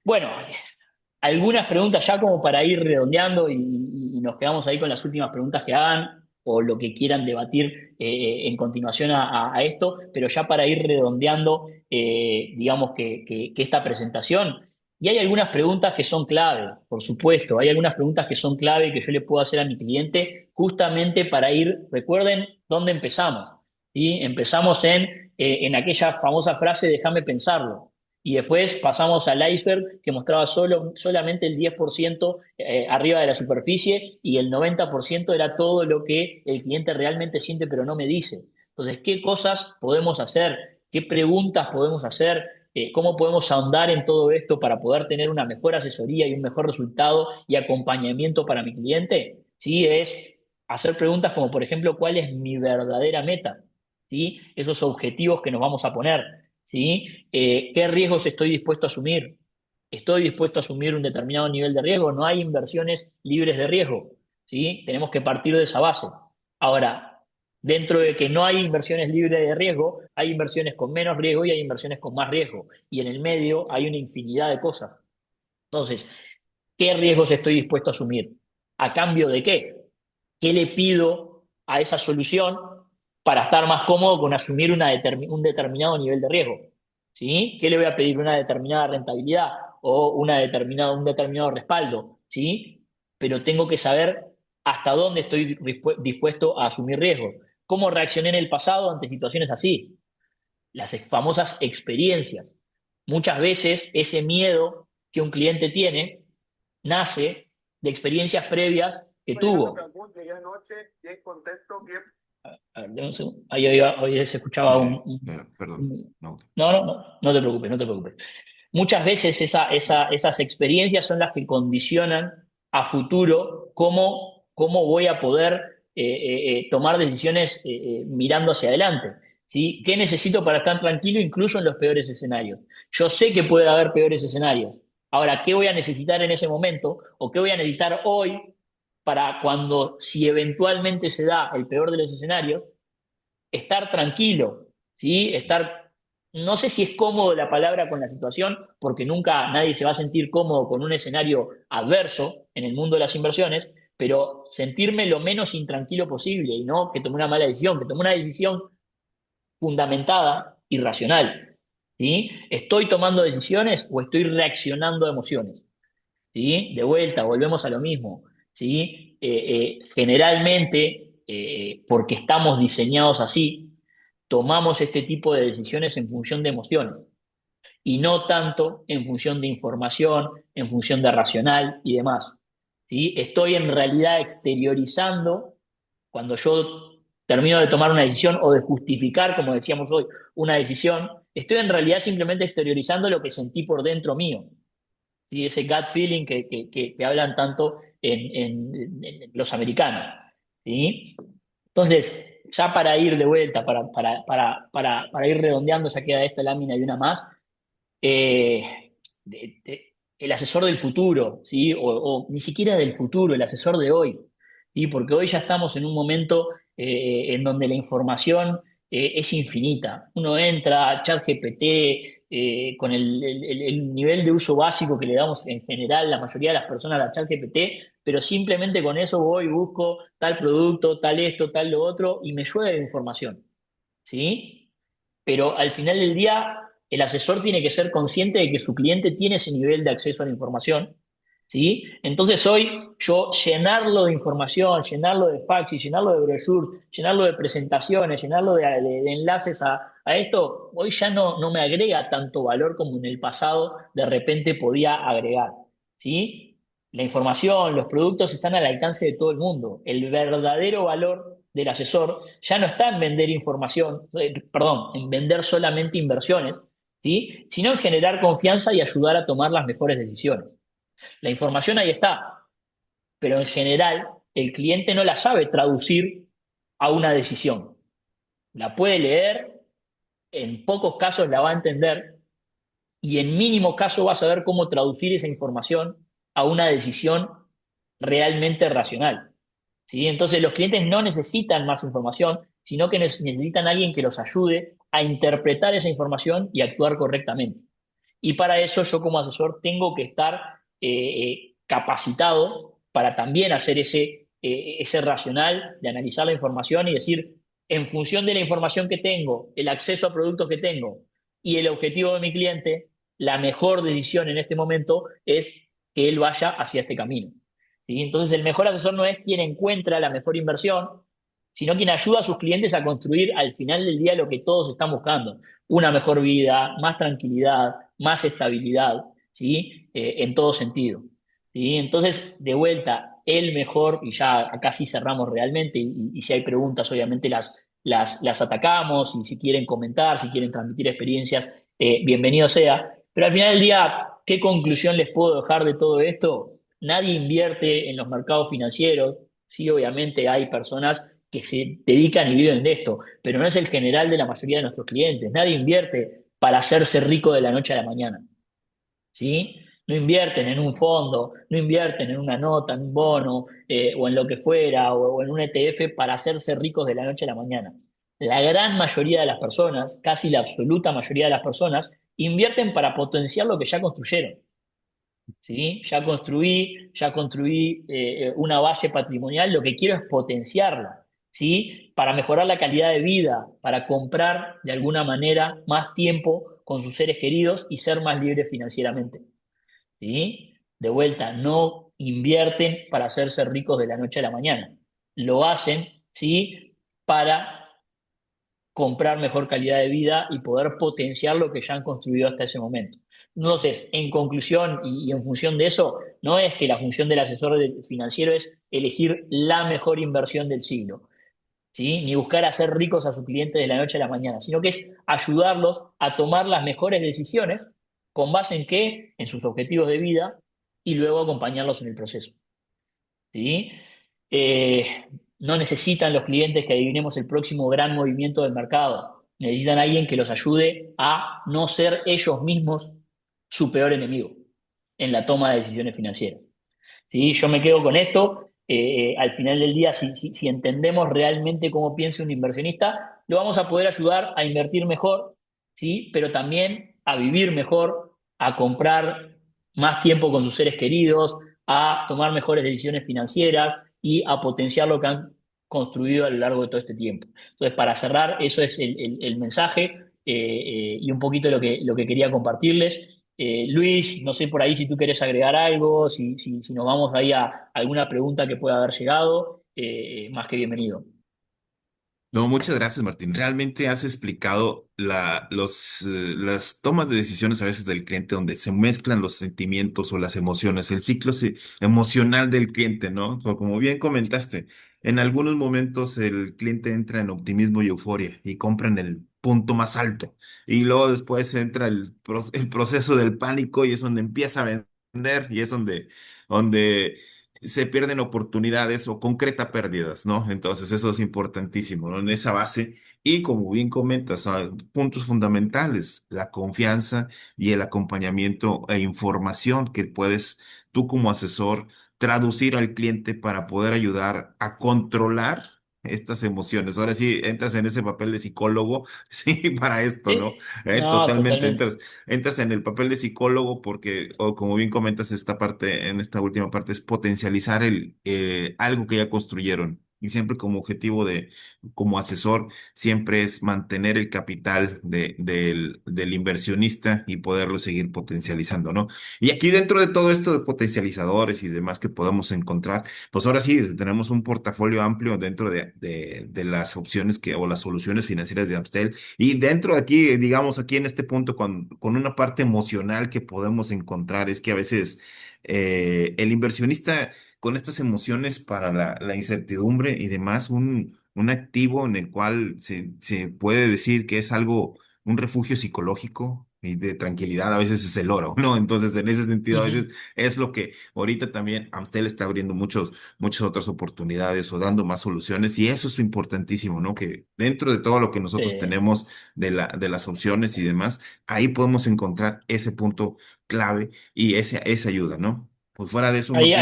Bueno, algunas preguntas ya como para ir redondeando y nos quedamos ahí con las últimas preguntas que hagan o lo que quieran debatir en continuación a esto, pero ya para ir redondeando, digamos que esta presentación. Y hay algunas preguntas que son clave, por supuesto, hay algunas preguntas que son clave que yo le puedo hacer a mi cliente justamente para ir, recuerden dónde empezamos, ¿sí? Empezamos en aquella famosa frase, déjame pensarlo. Y después pasamos al iceberg que mostraba solamente el 10% arriba de la superficie y el 90% era todo lo que el cliente realmente siente pero no me dice. Entonces, ¿qué cosas podemos hacer? ¿Qué preguntas podemos hacer? ¿Cómo podemos ahondar en todo esto para poder tener una mejor asesoría y un mejor resultado y acompañamiento para mi cliente? Sí, es hacer preguntas como, por ejemplo, ¿cuál es mi verdadera meta? ¿Sí? Esos objetivos que nos vamos a poner. ¿Sí? ¿Qué riesgos estoy dispuesto a asumir? ¿Estoy dispuesto a asumir un determinado nivel de riesgo? No hay inversiones libres de riesgo, ¿sí? Tenemos que partir de esa base. Ahora, dentro de que no hay inversiones libres de riesgo, hay inversiones con menos riesgo y hay inversiones con más riesgo. Y en el medio hay una infinidad de cosas. Entonces, ¿qué riesgos estoy dispuesto a asumir? ¿A cambio de qué? ¿Qué le pido a esa solución para estar más cómodo con asumir un determinado nivel de riesgo? ¿Sí? ¿Qué le voy a pedir? ¿Una determinada rentabilidad o un determinado respaldo? ¿Sí? Pero tengo que saber hasta dónde estoy dispuesto a asumir riesgos. ¿Cómo reaccioné en el pasado ante situaciones así? Las famosas experiencias. Muchas veces ese miedo que un cliente tiene nace de experiencias previas que Llegando a tuvo. Cancún, llegué anoche, bien contento, bien. A ver, dame un segundo. Ahí se escuchaba Perdón, no. No, no, no, no te preocupes, no te preocupes. Muchas veces esas experiencias son las que condicionan a futuro cómo voy a poder tomar decisiones mirando hacia adelante. ¿Sí? ¿Qué necesito para estar tranquilo incluso en los peores escenarios? Yo sé que puede haber peores escenarios. Ahora, ¿qué voy a necesitar en ese momento o qué voy a necesitar hoy para cuando, si eventualmente se da el peor de los escenarios, estar tranquilo, ¿sí? No sé si es cómodo la palabra con la situación, porque nunca nadie se va a sentir cómodo con un escenario adverso en el mundo de las inversiones, pero sentirme lo menos intranquilo posible y no que tomé una mala decisión, que tomé una decisión fundamentada y racional, ¿sí? ¿Estoy tomando decisiones o estoy reaccionando a emociones? ¿Sí? De vuelta, volvemos a lo mismo, ¿sí? Generalmente, porque estamos diseñados así, tomamos este tipo de decisiones en función de emociones y no tanto en función de información, en función de racional y demás, ¿sí? Estoy en realidad exteriorizando cuando yo termino de tomar una decisión o de justificar, como decíamos hoy, una decisión, estoy en realidad simplemente exteriorizando lo que sentí por dentro mío. ¿Sí? Ese gut feeling que hablan tanto en los americanos. ¿Sí? Entonces, ya para ir de vuelta, para ir redondeando, ya queda esta lámina y una más, el asesor del futuro, ¿sí? O ni siquiera del futuro, el asesor de hoy, ¿sí? Porque hoy ya estamos en un momento en donde la información es infinita. Uno entra a ChatGPT con el nivel de uso básico que le damos en general la mayoría de las personas a ChatGPT, pero simplemente con eso voy y busco tal producto, tal esto, tal lo otro, y me llueve de información, ¿sí? Pero al final del día, el asesor tiene que ser consciente de que su cliente tiene ese nivel de acceso a la información, ¿sí? Entonces hoy yo llenarlo de información, llenarlo de fax y llenarlo de brochures, llenarlo de presentaciones, llenarlo de enlaces a esto, hoy ya no me agrega tanto valor como en el pasado de repente podía agregar, ¿sí? La información, los productos están al alcance de todo el mundo. El verdadero valor del asesor ya no está en vender información, perdón, en vender solamente inversiones, ¿sí? Sino en generar confianza y ayudar a tomar las mejores decisiones. La información ahí está, pero en general el cliente no la sabe traducir a una decisión. La puede leer, en pocos casos la va a entender y en mínimo caso va a saber cómo traducir esa información a una decisión realmente racional. ¿Sí? Entonces los clientes no necesitan más información, sino que necesitan a alguien que los ayude a interpretar esa información y actuar correctamente. Y para eso yo como asesor tengo que estar capacitado para también hacer ese racional de analizar la información y decir, en función de la información que tengo, el acceso a productos que tengo y el objetivo de mi cliente, la mejor decisión en este momento es que él vaya hacia este camino. ¿Sí? Entonces el mejor asesor no es quien encuentra la mejor inversión, sino quien ayuda a sus clientes a construir al final del día lo que todos están buscando, una mejor vida, más tranquilidad, más estabilidad, ¿sí? En todo sentido. ¿Sí? Entonces, de vuelta, el mejor, y ya acá sí cerramos realmente, y si hay preguntas, obviamente las atacamos, y si quieren comentar, si quieren transmitir experiencias, bienvenido sea. Pero al final del día, ¿qué conclusión les puedo dejar de todo esto? Nadie invierte en los mercados financieros, sí, obviamente hay personas que se dedican y viven de esto, pero no es el general de la mayoría de nuestros clientes. Nadie invierte para hacerse rico de la noche a la mañana, ¿sí? No invierten en un fondo, no invierten en una nota, en un bono, o en lo que fuera, o en un ETF para hacerse ricos de la noche a la mañana. La gran mayoría de las personas, casi la absoluta mayoría de las personas, invierten para potenciar lo que ya construyeron. ¿Sí? Ya construí una base patrimonial, lo que quiero es potenciarla, ¿sí? Para mejorar la calidad de vida, para comprar de alguna manera más tiempo con sus seres queridos y ser más libres financieramente, ¿sí? De vuelta, no invierten para hacerse ricos de la noche a la mañana, lo hacen, ¿sí? Para comprar mejor calidad de vida y poder potenciar lo que ya han construido hasta ese momento. Entonces, en conclusión y en función de eso, no es que la función del financiero es elegir la mejor inversión del siglo, ¿sí? Ni buscar hacer ricos a sus clientes de la noche a la mañana, sino que es ayudarlos a tomar las mejores decisiones con base en qué, en sus objetivos de vida y luego acompañarlos en el proceso. ¿Sí? Eh, no necesitan los clientes que adivinemos el próximo gran movimiento del mercado. Necesitan a alguien que los ayude a no ser ellos mismos su peor enemigo en la toma de decisiones financieras. ¿Sí? Yo me quedo con esto. Al final del día, si entendemos realmente cómo piensa un inversionista, lo vamos a poder ayudar a invertir mejor, ¿sí? Pero también a vivir mejor, a comprar más tiempo con sus seres queridos, a tomar mejores decisiones financieras y a potenciar lo que han construido a lo largo de todo este tiempo. Entonces, para cerrar, eso es el mensaje y un poquito lo que quería compartirles. Luis, no sé por ahí si tú querés agregar algo, si nos vamos ahí a alguna pregunta que pueda haber llegado, más que bienvenido. No, muchas gracias, Martín. Realmente has explicado las tomas de decisiones a veces del cliente donde se mezclan los sentimientos o las emociones, el ciclo emocional del cliente, ¿no? Como bien comentaste, en algunos momentos el cliente entra en optimismo y euforia y compra en el punto más alto y luego después entra el proceso del pánico y es donde empieza a vender y es donde se pierden oportunidades o concreta pérdidas, ¿no? Entonces eso es importantísimo, ¿no? En esa base. Y como bien comentas, puntos fundamentales, la confianza y el acompañamiento e información que puedes tú como asesor traducir al cliente para poder ayudar a controlar estas emociones. Ahora sí, entras en ese papel de psicólogo, sí, para esto, ¿no? Sí, no, Totalmente, totalmente. entras en el papel de psicólogo porque, o como bien comentas, esta parte, en esta última parte, es potencializar algo que ya construyeron. Y siempre como objetivo como asesor, siempre es mantener el capital del inversionista y poderlo seguir potencializando, ¿no? Y aquí dentro de todo esto de potencializadores y demás que podemos encontrar, pues ahora sí, tenemos un portafolio amplio dentro de las opciones o las soluciones financieras de Amstel y dentro de aquí, digamos, aquí en este punto, con una parte emocional que podemos encontrar, es que a veces el inversionista con estas emociones para la incertidumbre y demás, un activo en el cual se puede decir que es algo, un refugio psicológico. Y de tranquilidad a veces es el oro, ¿no? Entonces, en ese sentido, a Ujú. veces es lo que ahorita también Amstel está abriendo muchas otras oportunidades o dando más soluciones y eso es importantísimo, ¿no? Que dentro de todo lo que nosotros Eh, tenemos de las opciones y demás, ahí podemos encontrar ese punto clave y esa ayuda, ¿no? Pues fuera de eso, Martín,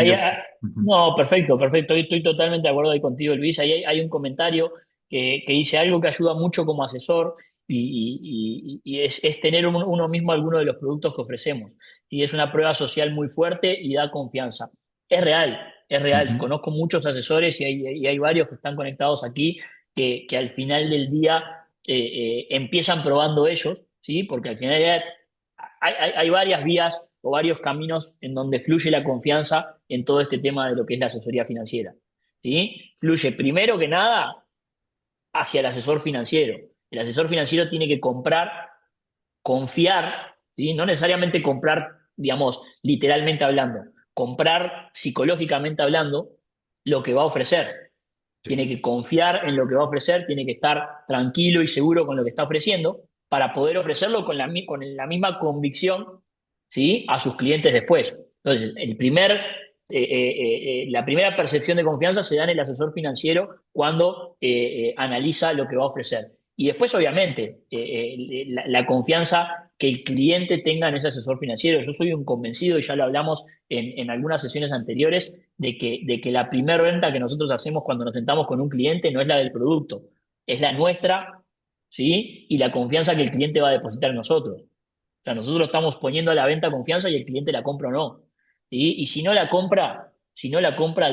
no, perfecto, perfecto. Estoy totalmente de acuerdo ahí contigo, Luis. Ahí hay un comentario. que dice algo que ayuda mucho como asesor y es tener uno mismo alguno de los productos que ofrecemos. Y es una prueba social muy fuerte y da confianza. Es real, es real. Ujú. Conozco muchos asesores y hay varios que están conectados aquí que al final del día empiezan probando ellos, ¿sí? Porque al final del día hay varias vías o varios caminos en donde fluye la confianza en todo este tema de lo que es la asesoría financiera. ¿Sí? Fluye primero que nada hacia el asesor financiero. El asesor financiero tiene que comprar, confiar, ¿sí? No necesariamente comprar, digamos, literalmente hablando, comprar psicológicamente hablando lo que va a ofrecer. Sí, Tiene que confiar en lo que va a ofrecer, tiene que estar tranquilo y seguro con lo que está ofreciendo para poder ofrecerlo con la misma convicción, ¿sí? A sus clientes después. Entonces, la primera percepción de confianza se da en el asesor financiero cuando analiza lo que va a ofrecer. Y después, obviamente, la confianza que el cliente tenga en ese asesor financiero. Yo soy un convencido, y ya lo hablamos en algunas sesiones anteriores, de que la primera venta que nosotros hacemos cuando nos sentamos con un cliente no es la del producto, es la nuestra, ¿sí? Y la confianza que el cliente va a depositar en nosotros. O sea, nosotros estamos poniendo a la venta confianza y el cliente la compra o no. ¿Sí? Y si no la compra,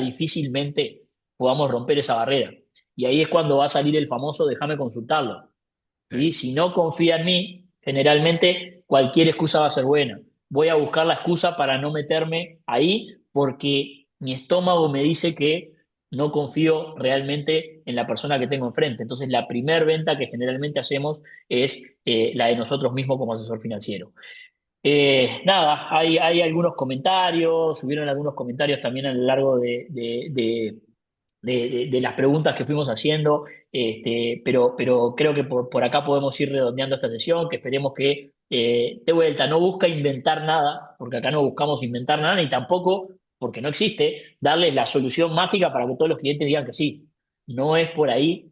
difícilmente podamos romper esa barrera. Y ahí es cuando va a salir el famoso déjame consultarlo. sí. ¿Sí? Si no confía en mí, generalmente cualquier excusa va a ser buena. Voy a buscar la excusa para no meterme ahí porque mi estómago me dice que no confío realmente en la persona que tengo enfrente. Entonces, la primer venta que generalmente hacemos es la de nosotros mismos como asesor financiero. Nada, hay algunos comentarios, subieron algunos comentarios también a lo largo de las preguntas que fuimos haciendo, pero creo que por acá podemos ir redondeando esta sesión, que esperemos que de vuelta no busca inventar nada, porque acá no buscamos inventar nada, ni tampoco, porque no existe, darles la solución mágica para que todos los clientes digan que sí. No es por ahí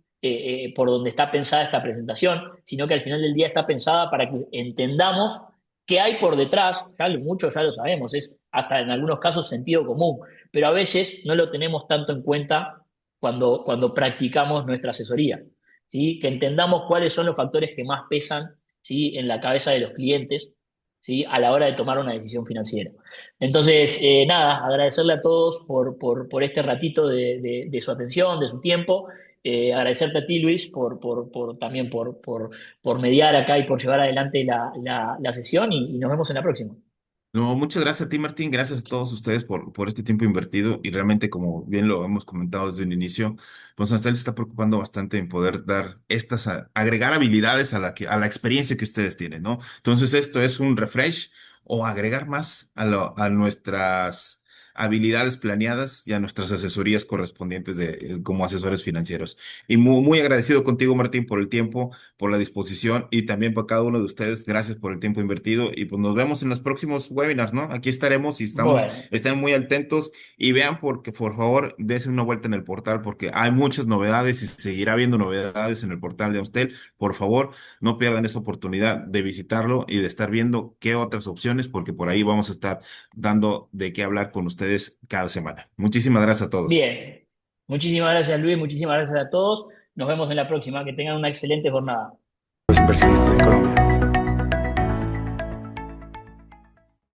por donde está pensada esta presentación, sino que al final del día está pensada para que entendamos qué hay por detrás, muchos ya lo sabemos, es hasta en algunos casos sentido común, pero a veces no lo tenemos tanto en cuenta cuando practicamos nuestra asesoría, ¿sí? Que entendamos cuáles son los factores que más pesan, ¿sí? En la cabeza de los clientes, ¿sí? A la hora de tomar una decisión financiera. Entonces, nada, agradecerle a todos por este ratito de su atención, de su tiempo. Agradecerte a ti, Luis, también por mediar acá y por llevar adelante la sesión y nos vemos en la próxima. No, muchas gracias a ti, Martín. Gracias a todos ustedes por este tiempo invertido. Y realmente, como bien lo hemos comentado desde un inicio, pues hasta él se está preocupando bastante en poder dar agregar habilidades a la experiencia que ustedes tienen, ¿no? Entonces, esto es un refresh o agregar más a nuestras habilidades planeadas y a nuestras asesorías correspondientes como asesores financieros. Y muy agradecido contigo, Martín, por el tiempo, por la disposición y también para cada uno de ustedes. Gracias por el tiempo invertido y pues nos vemos en los próximos webinars, ¿no? Aquí estaremos y Bueno, estén muy atentos y vean porque por favor dense una vuelta en el portal porque hay muchas novedades y seguirá habiendo novedades en el portal de Amstel. Por favor, no pierdan esa oportunidad de visitarlo y de estar viendo qué otras opciones porque por ahí vamos a estar dando de qué hablar con ustedes cada semana. Muchísimas gracias a todos. bien. Muchísimas gracias, Luis. Muchísimas gracias a todos. Nos vemos en la próxima. Que tengan una excelente jornada. Los inversionistas en Colombia.